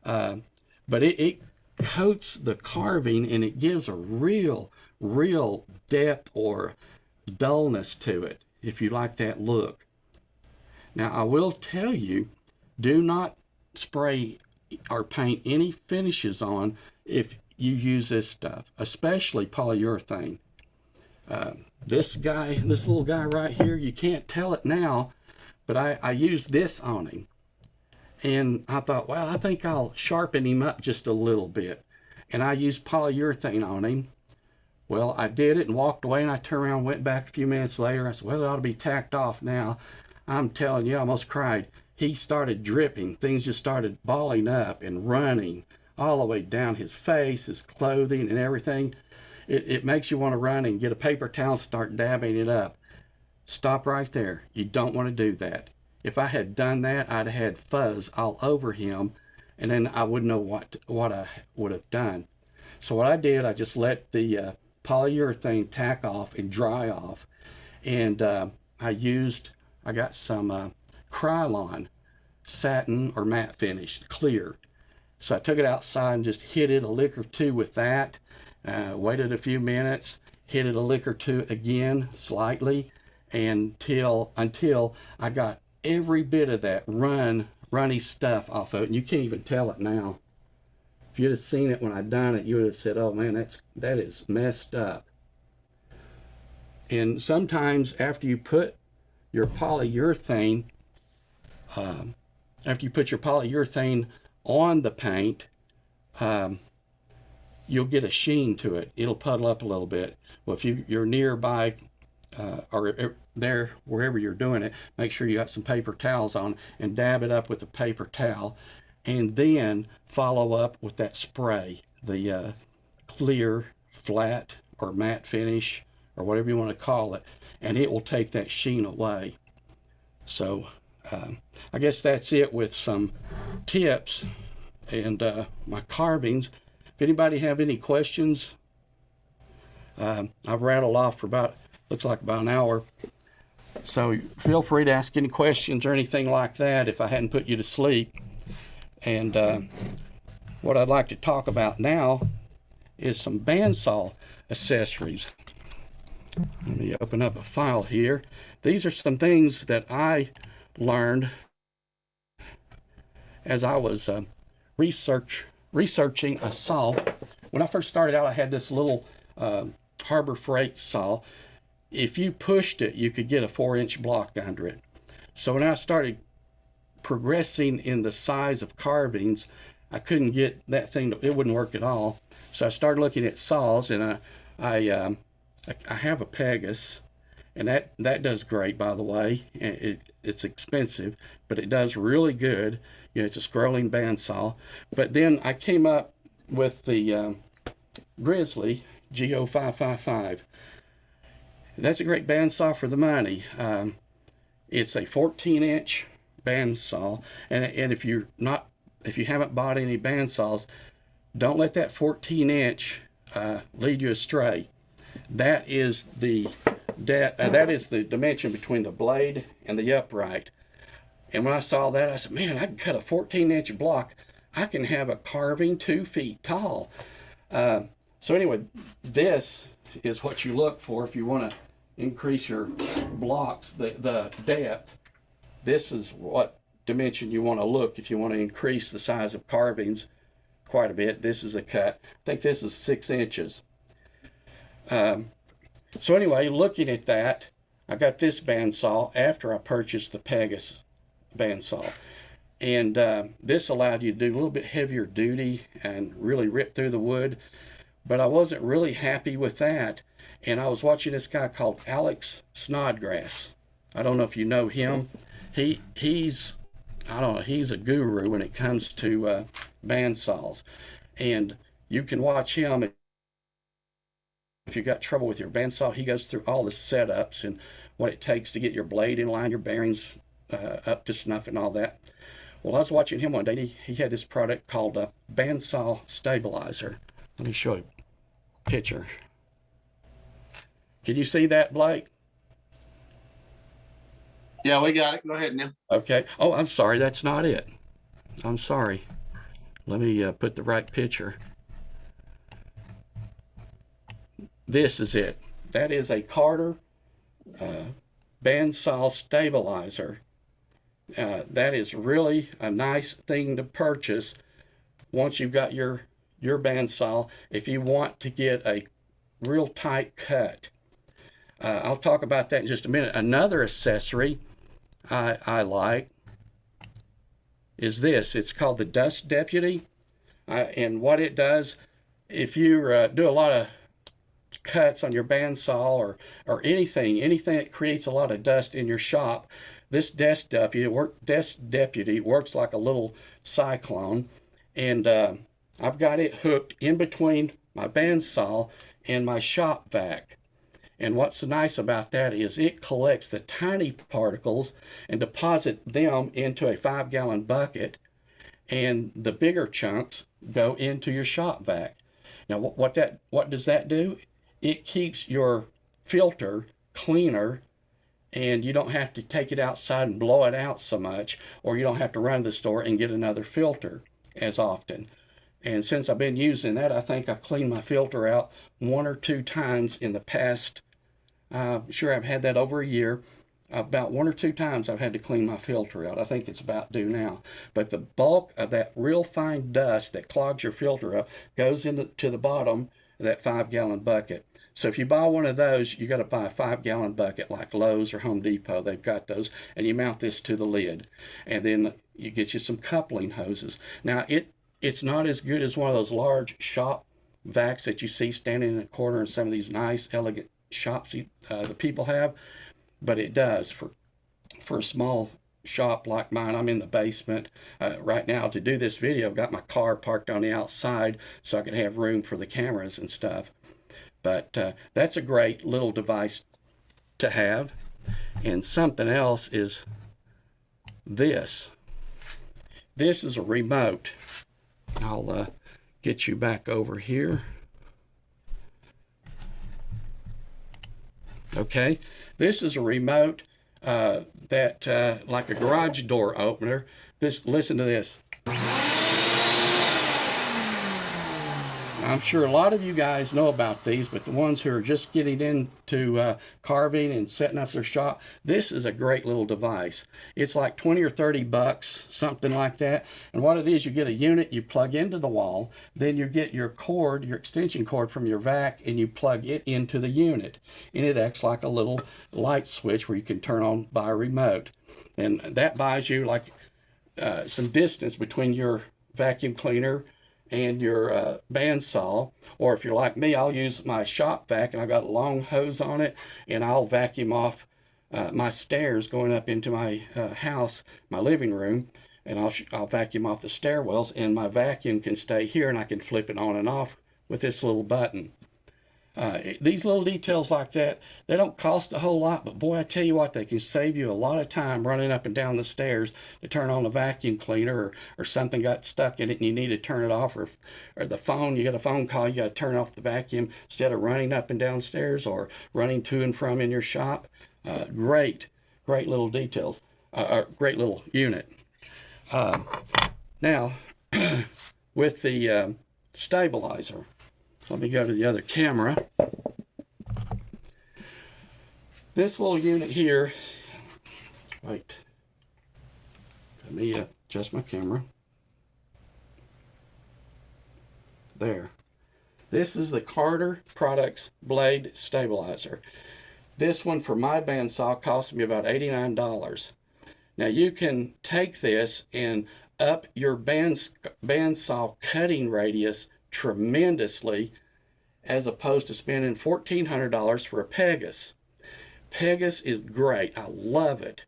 Speaker 1: But it coats the carving, and it gives a real depth or dullness to it, if you like that look. Now I will tell you, do not spray or paint any finishes on if you use this stuff, especially polyurethane. This little guy right here, you can't tell it now, but I used this on him, and I thought, well, I think I'll sharpen him up just a little bit, and I used polyurethane on him. Well, I did it and walked away, and I turned around and went back a few minutes later. I said, well, it ought to be tacked off now. I'm telling you, I almost cried. He started dripping. Things just started balling up and running all the way down his face, his clothing, and everything. It makes you want to run and get a paper towel and start dabbing it up. Stop right there. You don't want to do that. If I had done that, I'd have had fuzz all over him, and then I wouldn't know what I would have done. So what I did, I just let the polyurethane tack off and dry off, and I got some Krylon satin or matte finish, clear. So I took it outside and just hit it a lick or two with that, waited a few minutes, hit it a lick or two again slightly, until I got every bit of that runny stuff off of it, and you can't even tell it now. If you'd have seen it when I done it, you would have said, "Oh man, that is messed up." And sometimes after you put your polyurethane, on the paint, you'll get a sheen to it. It'll puddle up a little bit. Well, if you're nearby or there, wherever you're doing it, make sure you got some paper towels on and dab it up with a paper towel, and then follow up with that spray, the clear, flat, or matte finish, or whatever you want to call it, and it will take that sheen away. So I guess that's it with some tips and my carvings. If anybody have any questions, I've rattled off for looks like about an hour. So feel free to ask any questions or anything like that if I hadn't put you to sleep. And what I'd like to talk about now is some bandsaw accessories. Let me open up a file here. These are some things that I learned as I was researching a saw. When I first started out, I had this little Harbor Freight saw. If you pushed it, you could get a 4-inch block under it. So when I started progressing in the size of carvings, I couldn't get that thing it wouldn't work at all. So I started looking at saws, and I have a Pegasus, and that does great, by the way. It's expensive, but it does really good. You know, it's a scrolling bandsaw. But then I came up with the Grizzly G0555. That's a great bandsaw for the money. It's a 14-inch bandsaw, and if you haven't bought any bandsaws, don't let that 14-inch lead you astray. That is the dimension between the blade and the upright. And when I saw that, I said, man, I can cut a 14-inch block. I can have a carving 2 feet tall. So anyway, this is what you look for if you want to increase your blocks, the depth. This is what dimension you want to look if you want to increase the size of carvings quite a bit. This is a cut. I think this is 6 inches. So anyway, looking at that, I got this bandsaw after I purchased the Pegasus bandsaw. And this allowed you to do a little bit heavier duty and really rip through the wood. But I wasn't really happy with that. And I was watching this guy called Alex Snodgrass. I don't know if you know him. He's a guru when it comes to bandsaws. And you can watch him. If you've got trouble with your bandsaw, he goes through all the setups and what it takes to get your blade in line, your bearings up to snuff and all that. Well, I was watching him one day. He had this product called a Bandsaw Stabilizer. Let me show you a picture. Can you see that, Blake?
Speaker 2: Yeah, we got it. Go ahead, Neil.
Speaker 1: Okay. Oh, I'm sorry. That's not it. I'm sorry. Let me put the right picture. This is it. That is a Carter Bandsaw Stabilizer. That is really a nice thing to purchase once you've got your bandsaw if you want to get a real tight cut. I'll talk about that in just a minute. Another accessory I like is this. It's called the Dust Deputy. And what it does, if you do a lot of cuts on your bandsaw or anything that creates a lot of dust in your shop, this Dust Deputy works like a little cyclone. And I've got it hooked in between my bandsaw and my shop vac. And what's nice about that is it collects the tiny particles and deposits them into a 5-gallon bucket, and the bigger chunks go into your shop vac. Now, what does that do? It keeps your filter cleaner, and you don't have to take it outside and blow it out so much, or you don't have to run to the store and get another filter as often. And since I've been using that, I think I've cleaned my filter out 1 or 2 times in the past. Sure, I've had that over a year. about 1 or 2 times I've had to clean my filter out. I think it's about due now. But the bulk of that real fine dust that clogs your filter up goes into the bottom of that 5-gallon bucket. So if you buy one of those, you got to buy a 5-gallon bucket like Lowe's or Home Depot. They've got those, and you mount this to the lid. And then you get you some coupling hoses. Now, it's not as good as one of those large shop vacs that you see standing in a corner in some of these nice, elegant shops the people have, but it does for a small shop like mine. I'm in the basement right now to do this video. I've got my car parked on the outside so I can have room for the cameras and stuff. But that's a great little device to have. And something else is this. This is a remote. I'll get you back over here. Okay, this is a remote that like a garage door opener. Listen to this. I'm sure a lot of you guys know about these, but the ones who are just getting into carving and setting up their shop, this is a great little device. It's like 20 or 30 bucks, something like that. And what it is, you get a unit you plug into the wall, then you get your cord, your extension cord from your vac, and you plug it into the unit. And it acts like a little light switch where you can turn on by a remote. And that buys you like some distance between your vacuum cleaner and your bandsaw. Or if you're like me, I'll use my shop vac, and I've got a long hose on it, and I'll vacuum off my stairs going up into my house, my living room, and I'll vacuum off the stairwells, and my vacuum can stay here, and I can flip it on and off with this little button. These little details like that, they don't cost a whole lot, but boy, I tell you what, they can save you a lot of time running up and down the stairs to turn on the vacuum cleaner, or something got stuck in it and you need to turn it off, or the phone, you got a phone call, you got to turn off the vacuum instead of running up and down stairs or running to and from in your shop. Great little details, great little unit. Now, with the stabilizer, let me go to the other camera. This little unit here, wait, let me adjust my camera. There. This is the Carter Products Blade Stabilizer. This one for my bandsaw cost me about $89. Now you can take this and up your bandsaw cutting radius tremendously, as opposed to spending $1,400 for a Pegas. Pegas is great. I love it.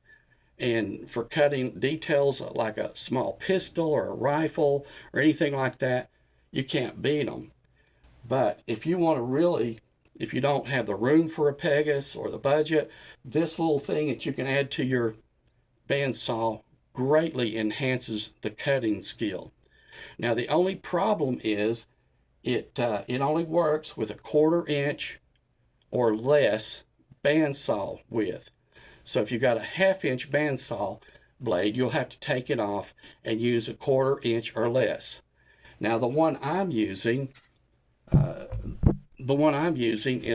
Speaker 1: And for cutting details like a small pistol or a rifle or anything like that, you can't beat them. But if you want to really, if you don't have the room for a Pegas or the budget, this little thing that you can add to your bandsaw greatly enhances the cutting skill. Now the only problem is it only works with a 1/4 inch or less bandsaw width. So if you've got a 1/2 inch bandsaw blade, you'll have to take it off and use a 1/4 inch or less. Now the one I'm using is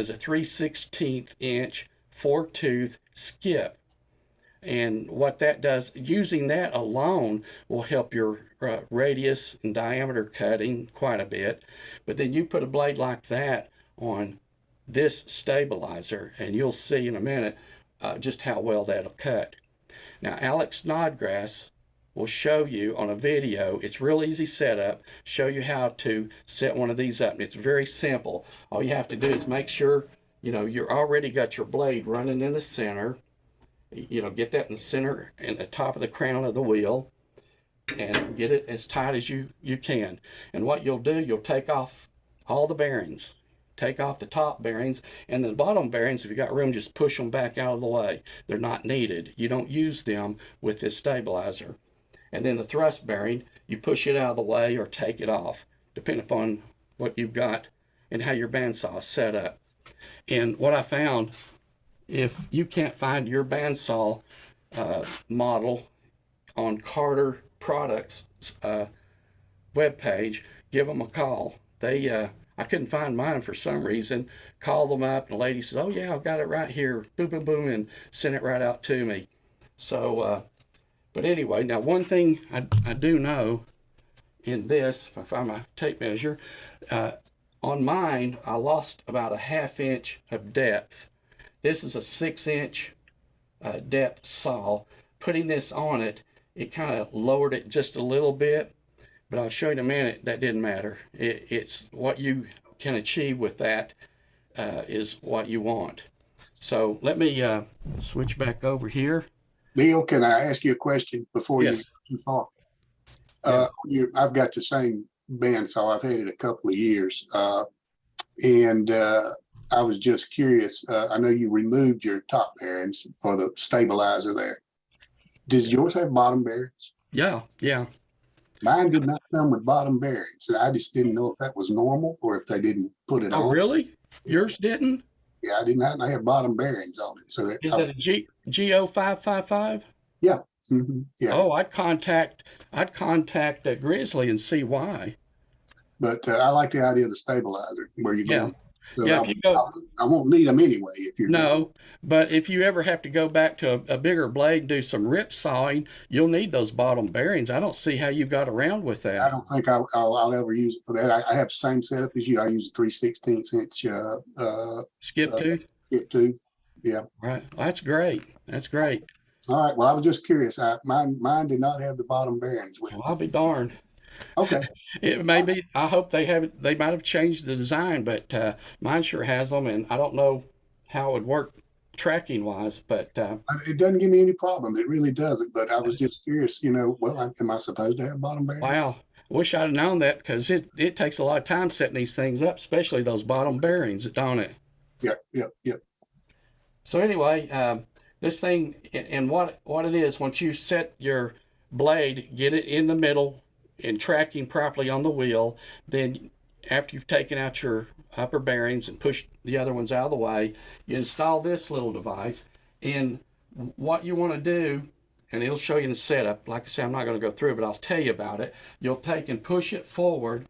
Speaker 1: a 3/16 inch 4-tooth skip. And what that does, using that alone will help your radius and diameter cutting quite a bit. But then you put a blade like that on this stabilizer, and you'll see in a minute just how well that'll cut. Now Alex Snodgrass will show you on a video. It's real easy setup. Show you how to set one of these up. And it's very simple. All you have to do is make sure you're already got your blade running in the center. Get that in the center and the top of the crown of the wheel, and get it as tight as you can. And what you'll do, you'll take off all the bearings. Take off the top bearings, and the bottom bearings, if you got room, just push them back out of the way. They're not needed. You don't use them with this stabilizer. And then the thrust bearing, you push it out of the way or take it off, depending upon what you've got and how your bandsaw is set up. And what I found, if you can't find your bandsaw model on Carter Products webpage, give them a call. I couldn't find mine for some reason. Called them up, and the lady says, "Oh yeah, I've got it right here." Boom, boom, boom, and sent it right out to me. So, but anyway, now one thing I do know in this, if I find my tape measure, uh, on mine I lost about a ½ inch of depth. This is a 6-inch depth saw. Putting this on it, it kind of lowered it just a little bit, but I'll show you in a minute that didn't matter. It's what you can achieve with that is what you want. So let me switch back over here.
Speaker 3: Neil, can I ask you a question before you
Speaker 1: Yes.
Speaker 3: get too far?
Speaker 1: Yeah.
Speaker 3: I've got the same bandsaw. I've had it a couple of years. And I was just curious. I know you removed your top bearings for the stabilizer there. Does yours have bottom bearings?
Speaker 1: Yeah, yeah.
Speaker 3: Mine did not come with bottom bearings. And I just didn't know if that was normal or if they didn't put it
Speaker 1: Oh,
Speaker 3: on.
Speaker 1: really? Yours didn't?
Speaker 3: Yeah, I did not have bottom bearings on it. So
Speaker 1: Is that a GO555?
Speaker 3: yeah. Yeah.
Speaker 1: Oh, I'd contact Grizzly and see why.
Speaker 3: But I like the idea of the stabilizer where you
Speaker 1: Yeah.
Speaker 3: go. So
Speaker 1: Yeah, if you go,
Speaker 3: I won't need them anyway if you're
Speaker 1: no, but if you ever have to go back to a bigger blade and do some rip sawing, you'll need those bottom bearings. I don't see how you got around with
Speaker 3: I
Speaker 1: that.
Speaker 3: don't think I'll ever use it for that. I have the same setup as you. I use a 3/16 inch
Speaker 1: Skip tooth?
Speaker 3: skip tooth. Yeah.
Speaker 1: Right. That's great. That's great.
Speaker 3: All right. Well, I was just curious. Mine did not have the bottom bearings with it.
Speaker 1: Well, I'll be darned.
Speaker 3: Okay.
Speaker 1: It may be, I hope they haven't, they might have changed the design, but mine sure has them, and I don't know how it would work tracking wise, but
Speaker 3: It doesn't give me any problem. It really doesn't. But I was just curious, well, am I supposed to have bottom bearings?
Speaker 1: wow. Wish I'd have known that because it takes a lot of time setting these things up, especially those bottom bearings, don't it?
Speaker 3: Yep.
Speaker 1: So anyway, this thing, and what it is, once you set your blade, get it in the middle and tracking properly on the wheel, then after you've taken out your upper bearings and pushed the other ones out of the way, you install this little device. And what you want to do, and it'll show you in the setup, like I say, I'm not going to go through it, but I'll tell you about it. You'll take and push it forward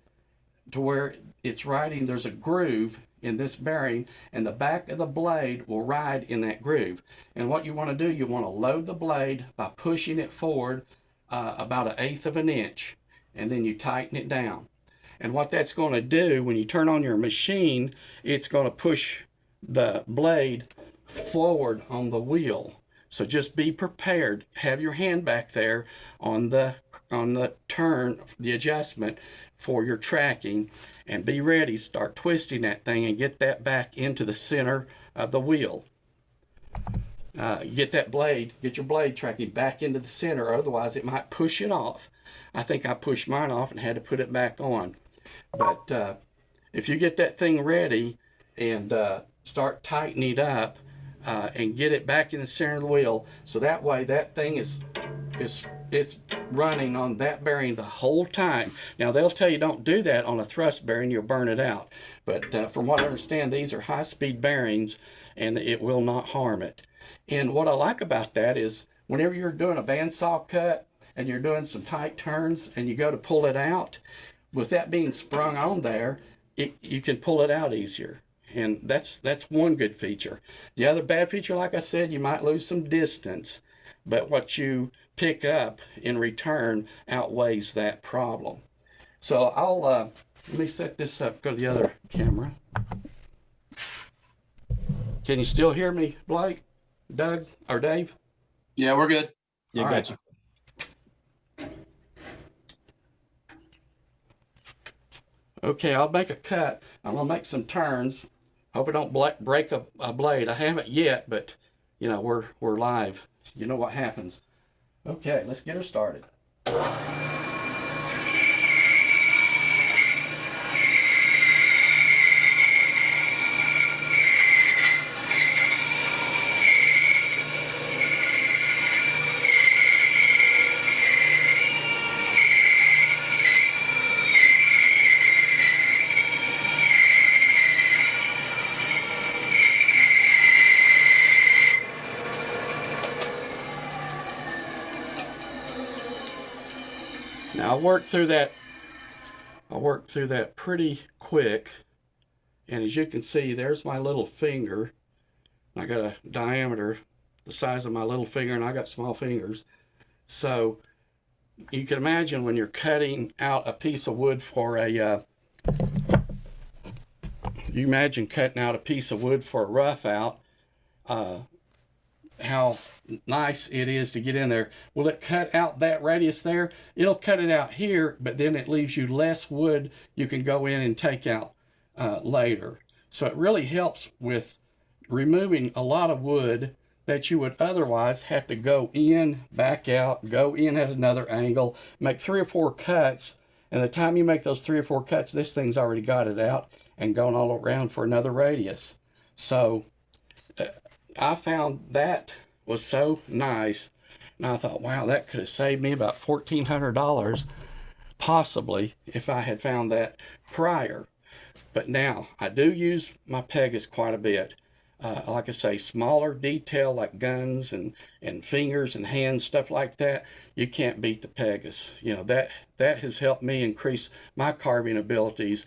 Speaker 1: to where it's riding, there's a groove in this bearing, and the back of the blade will ride in that groove. And what you want to do, you want to load the blade by pushing it forward about 1/8 of an inch, and then you tighten it down. And what that's going to do, when you turn on your machine, it's going to push the blade forward on the wheel. So just be prepared. Have your hand back there on the turn, the adjustment for your tracking, and be ready. Start twisting that thing and get that back into the center of the wheel. Get your blade tracking back into the center, otherwise it might push it off. I think I pushed mine off and had to put it back on. But if you get that thing ready and start tightening it up and get it back in the center of the wheel, so that way that thing is running on that bearing the whole time. Now they'll tell you don't do that on a thrust bearing, you'll burn it out. But from what I understand, these are high-speed bearings and it will not harm it. And what I like about that is whenever you're doing a bandsaw cut and you're doing some tight turns and you go to pull it out, with that being sprung on there, you can pull it out easier. And that's one good feature. The other bad feature, like I said, you might lose some distance, but what you pick up in return outweighs that problem. So I'll let me set this up, go to the other camera. Can you still hear me, Blake, Doug, or Dave?
Speaker 2: Yeah, we're good.
Speaker 4: Yeah,
Speaker 1: All
Speaker 4: gotcha.
Speaker 1: Okay, I'll make a cut. I'm gonna make some turns. Hope I don't break a blade. I haven't yet, but we're live. You know what happens. Okay, let's get her started. Now I'll work through that pretty quick. And as you can see, there's my little finger. I got a diameter the size of my little finger, and I got small fingers. So you can imagine when you're cutting out a piece of wood for a, you imagine cutting out a piece of wood for a rough out, how nice it is to get in there. Will it cut out that radius there? It'll cut it out here, but then it leaves you less wood you can go in and take out later. So it really helps with removing a lot of wood that you would otherwise have to go in, back out, go in at another angle, make 3 or 4 cuts. And the time you make those 3 or 4 cuts, this thing's already got it out and gone all around for another radius. So I found that was so nice. And I thought, wow, that could have saved me about $1,400 possibly if I had found that prior. But now I do use my Pegasus quite a bit. Like I say, smaller detail like guns and fingers and hands, stuff like that, you can't beat the Pegasus. You know, that has helped me increase my carving abilities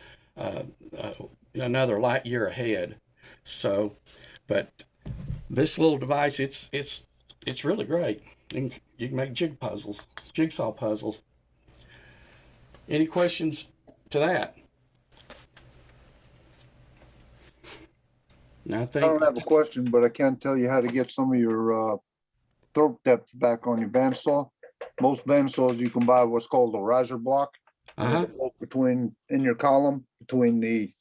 Speaker 1: another light year ahead. So, but this little device, it's really great. You can make jigsaw puzzles. Any questions to that? I
Speaker 4: don't have a question, but I can tell you how to get some of your throat depth back on your bandsaw. Most bandsaws you can buy what's called a riser block. Between in your column, between the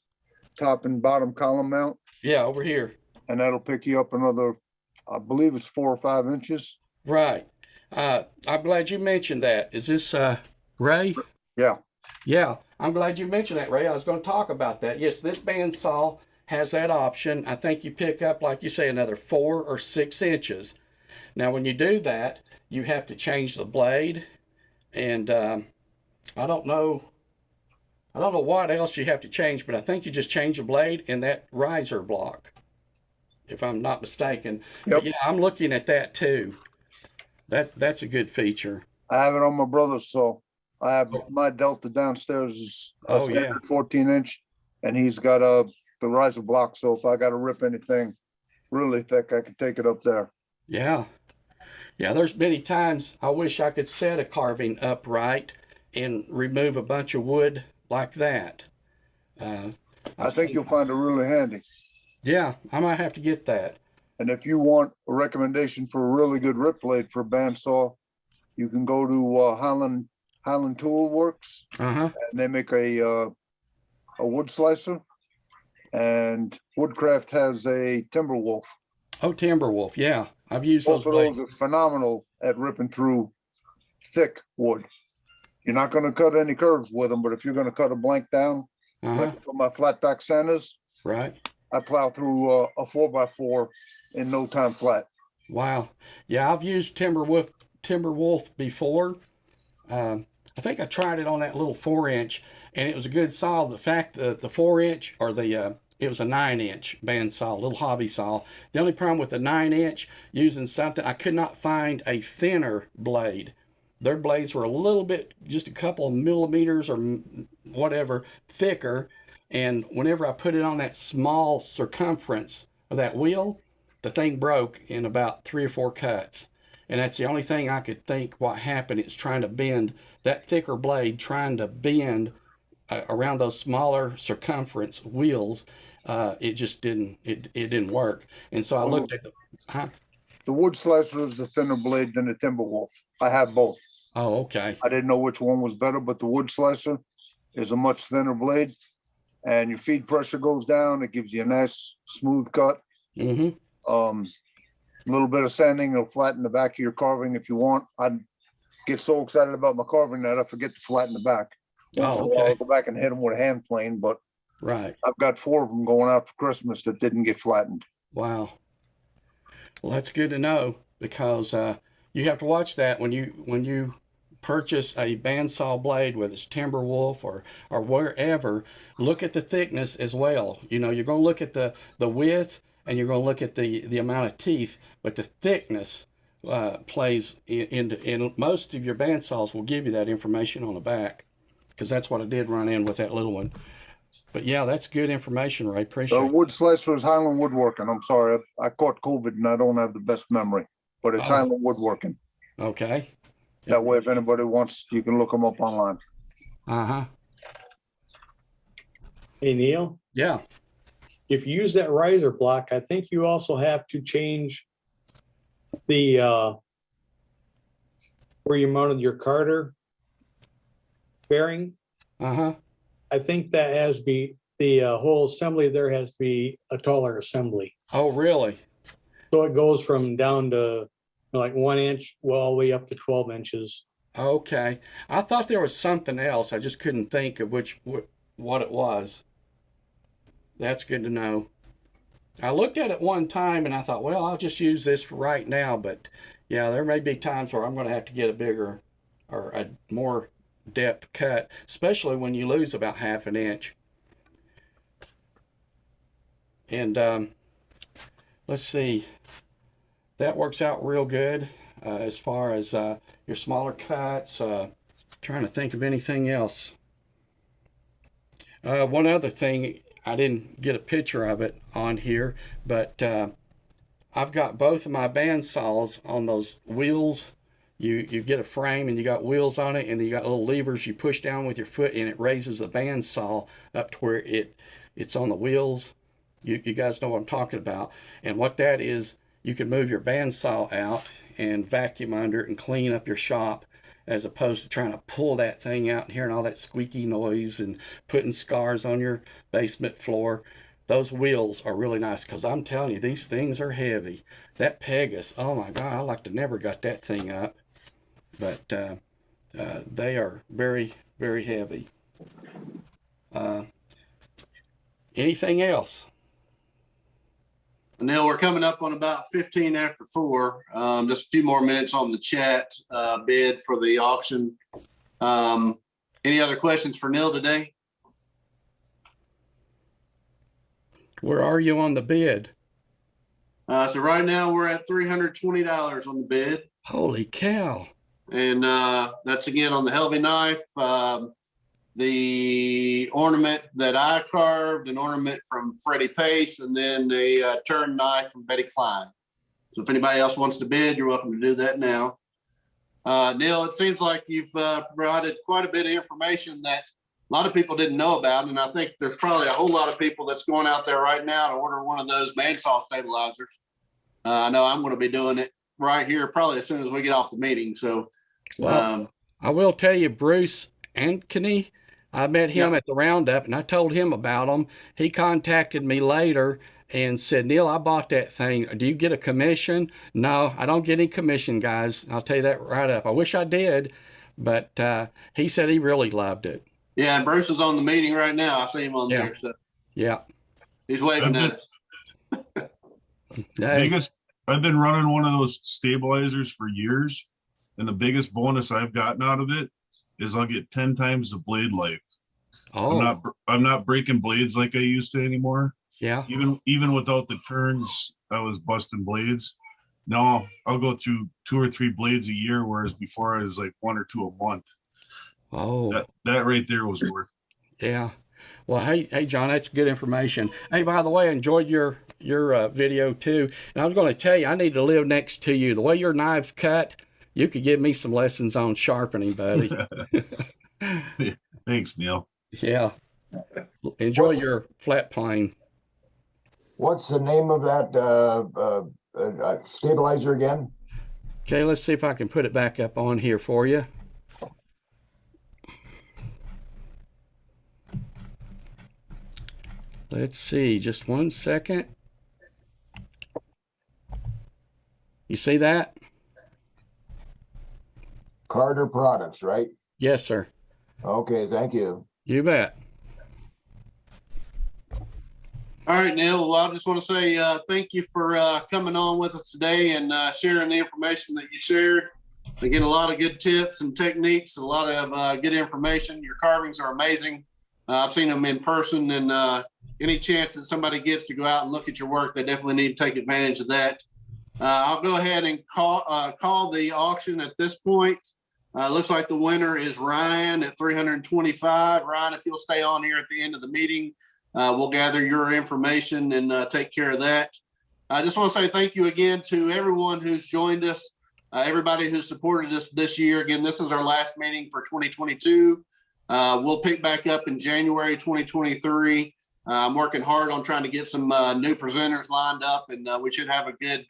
Speaker 4: top and bottom column mount.
Speaker 1: Yeah, over here.
Speaker 4: And that'll pick you up another, I believe it's 4 or 5 inches.
Speaker 1: Right. I'm glad you mentioned that. Is this Ray?
Speaker 4: Yeah.
Speaker 1: Yeah, I'm glad you mentioned that, Ray. I was going to talk about that. Yes, this bandsaw has that option. I think you pick up, like you say, another 4 or 6 inches. Now, when you do that, you have to change the blade, and I don't know what else you have to change, but I think you just change the blade in that riser block, if I'm not mistaken.
Speaker 4: Yep.
Speaker 1: But yeah, I'm looking at that too. That's a good feature.
Speaker 4: I have it on my brother's, so I have my Delta downstairs is a standard 14-inch, and he's got the riser block, so if I got to rip anything really thick, I could take it up there.
Speaker 1: Yeah. Yeah, there's many times I wish I could set a carving upright and remove a bunch of wood like that.
Speaker 4: I think you'll find it really handy.
Speaker 1: Yeah, I might have to get that.
Speaker 4: And if you want a recommendation for a really good rip blade for a bandsaw, you can go to Highland Tool Works, and they make a wood slicer. And Woodcraft has a Timberwolf.
Speaker 1: Oh, Timberwolf, yeah. I've used
Speaker 4: Both
Speaker 1: those
Speaker 4: of
Speaker 1: blades.
Speaker 4: those are phenomenal at ripping through thick wood. You're not going to cut any curves with them, but if you're going to cut a blank down, like for my flat back Santas,
Speaker 1: right,
Speaker 4: I plow through a 4x4 in no time flat.
Speaker 1: Wow. Yeah, I've used Timberwolf before. I think I tried it on that little 4-inch, and it was a good saw. The fact that the 4-inch or it was a 9-inch bandsaw, a little hobby saw. The only problem with the 9-inch, using something, I could not find a thinner blade. Their blades were a little bit, just a couple of millimeters or whatever, thicker. And whenever I put it on that small circumference of that wheel, the thing broke in about 3 or 4 cuts. And that's the only thing I could think what happened. It's trying to bend, that thicker blade trying to bend around those smaller circumference wheels. It just didn't, it didn't work. And so I looked at
Speaker 4: the wood slicer is the thinner blade than the Timberwolf. I have both.
Speaker 1: Oh, okay.
Speaker 4: I didn't know which one was better, but the wood slicer is a much thinner blade, and your feed pressure goes down. It gives you a nice smooth cut. A little bit of sanding will flatten the back of your carving if you want. I get so excited about my carving that I forget to flatten the back. So I'll go back and hit them with a hand plane, but I've got 4 of them going out for Christmas that didn't get flattened.
Speaker 1: Wow. Well, that's good to know, because you have to watch that when you purchase a bandsaw blade, whether it's Timberwolf or wherever. Look at the thickness as well. You know, you're going to look at the width, and you're going to look at the amount of teeth, but the thickness plays in most of your bandsaws will give you that information on the back, because that's what I did run in with that little one. But yeah, that's good information, Ray. Appreciate it.
Speaker 4: Wood slicer is Highland Woodworking. I'm sorry, I caught COVID and I don't have the best memory, but it's Highland Woodworking.
Speaker 1: Okay.
Speaker 4: That way, if anybody wants, you can look them up online.
Speaker 1: Uh-huh.
Speaker 5: Hey, Neil,
Speaker 1: Yeah.
Speaker 5: if you use that riser block, I think you also have to change the where you mounted your Carter bearing.
Speaker 1: Uh-huh.
Speaker 5: I think that has to be the whole assembly there has to be a taller assembly.
Speaker 1: Oh, really?
Speaker 5: So it goes from down to like 1 inch, well, all the way up to 12 inches.
Speaker 1: Okay. I thought there was something else. I just couldn't think of what it was. That's good to know. I looked at it one time and I thought, well, I'll just use this for right now. But yeah, there may be times where I'm going to have to get a bigger or a more depth cut, especially when you lose about 1/2 inch. And let's see, that works out real good as far as your smaller cuts. Trying to think of anything else. One other thing, I didn't get a picture of it on here, but I've got both of my bandsaws on those wheels. You get a frame and you got wheels on it, and you got little levers you push down with your foot, and it raises the bandsaw up to where it's on the wheels. You guys know what I'm talking about. And what that is, you can move your bandsaw out and vacuum under it and clean up your shop, as opposed to trying to pull that thing out and hearing all that squeaky noise and putting scars on your basement floor. Those wheels are really nice, because I'm telling you, these things are heavy. That Pegasus, oh my God, I like to never got that thing up. But they are very, very heavy. Anything else?
Speaker 2: Neil, we're coming up on about 15 after 4. Just a few more minutes on the chat bid for the auction. Any other questions for Neil today?
Speaker 1: Where are you on the bid?
Speaker 2: So right now we're at $320 on the bid.
Speaker 1: Holy cow.
Speaker 2: And that's again on the Helvey knife, the ornament that I carved, an ornament from Freddie Pace, and then a turn knife from Betty Klein. So if anybody else wants to bid, you're welcome to do that now. Neil, it seems like you've provided quite a bit of information that a lot of people didn't know about, and I think there's probably a whole lot of people that's going out there right now to order one of those bandsaw stabilizers. I know I'm going to be doing it right here probably as soon as we get off the meeting. So,
Speaker 1: well, I will tell you, Bruce Ankeny, I met him at the roundup, and I told him about them. He contacted me later and said, Neil, I bought that thing. Do you get a commission? No, I don't get any commission, guys. I'll tell you that right up. I wish I did, but he said he really loved it.
Speaker 2: Yeah, and Bruce is on the meeting right now. I see him on there. So
Speaker 1: yeah,
Speaker 2: he's waving at us.
Speaker 6: I've been running one of those stabilizers for years, and the biggest bonus I've gotten out of it is I'll get 10 times the blade life.
Speaker 1: Oh,
Speaker 6: I'm not breaking blades like I used to anymore.
Speaker 1: Yeah.
Speaker 6: Even without the turns, I was busting blades. Now I'll go through 2 or 3 blades a year, whereas before I was like 1 or 2 a month.
Speaker 1: Oh,
Speaker 6: that right there was worth it.
Speaker 1: Yeah. Well, hey, John, that's good information. Hey, by the way, I enjoyed your video too. And I was going to tell you, I need to live next to you. The way your knives cut, you could give me some lessons on sharpening, buddy.
Speaker 6: Thanks, Neil.
Speaker 1: Yeah. Enjoy your flat plane.
Speaker 7: What's the name of that stabilizer again?
Speaker 1: Okay, let's see if I can put it back up on here for you. Let's see, just 1 second. You see that?
Speaker 7: Carter Products, right?
Speaker 1: Yes, sir.
Speaker 7: Okay, thank you.
Speaker 1: You bet.
Speaker 2: All right, Neil. Well, I just want to say thank you for coming on with us today and sharing the information that you shared. Again, a lot of good tips and techniques, a lot of good information. Your carvings are amazing. I've seen them in person, and any chance that somebody gets to go out and look at your work, they definitely need to take advantage of that. I'll go ahead and call the auction at this point. Looks like the winner is Ryan at 325. Ryan, if you'll stay on here at the end of the meeting, we'll gather your information and take care of that. I just want to say thank you again to everyone who's joined us, everybody who's supported us this year. Again, this is our last meeting for 2022. We'll pick back up in January 2023. I'm working hard on trying to get some new presenters lined up, and we should have a good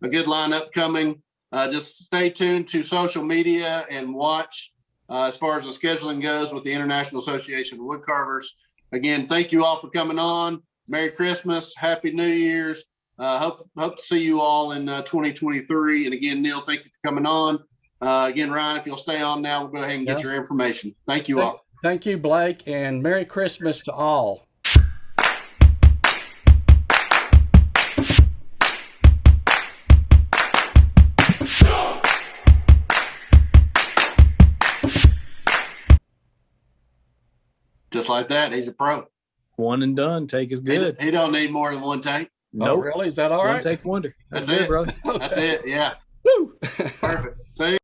Speaker 2: lineup coming. Just stay tuned to social media and watch as far as the scheduling goes with the International Association of Woodcarvers. Again, thank you all for coming on. Merry Christmas, Happy New Year's. Hope to see you all in 2023. And again, Neil, thank you for coming on. Again, Ryan, if you'll stay on now, we'll go ahead and get your information. Thank you all.
Speaker 1: Thank you, Blake, and Merry Christmas to all.
Speaker 2: Just like that, he's a pro.
Speaker 8: One and done. Take is good.
Speaker 2: He don't need more than one take.
Speaker 1: No, really? Is that all right?
Speaker 8: One take wonder.
Speaker 2: That's
Speaker 8: good,
Speaker 2: it,
Speaker 8: brother.
Speaker 2: That's it. Yeah.
Speaker 1: Woo!
Speaker 2: Perfect. See.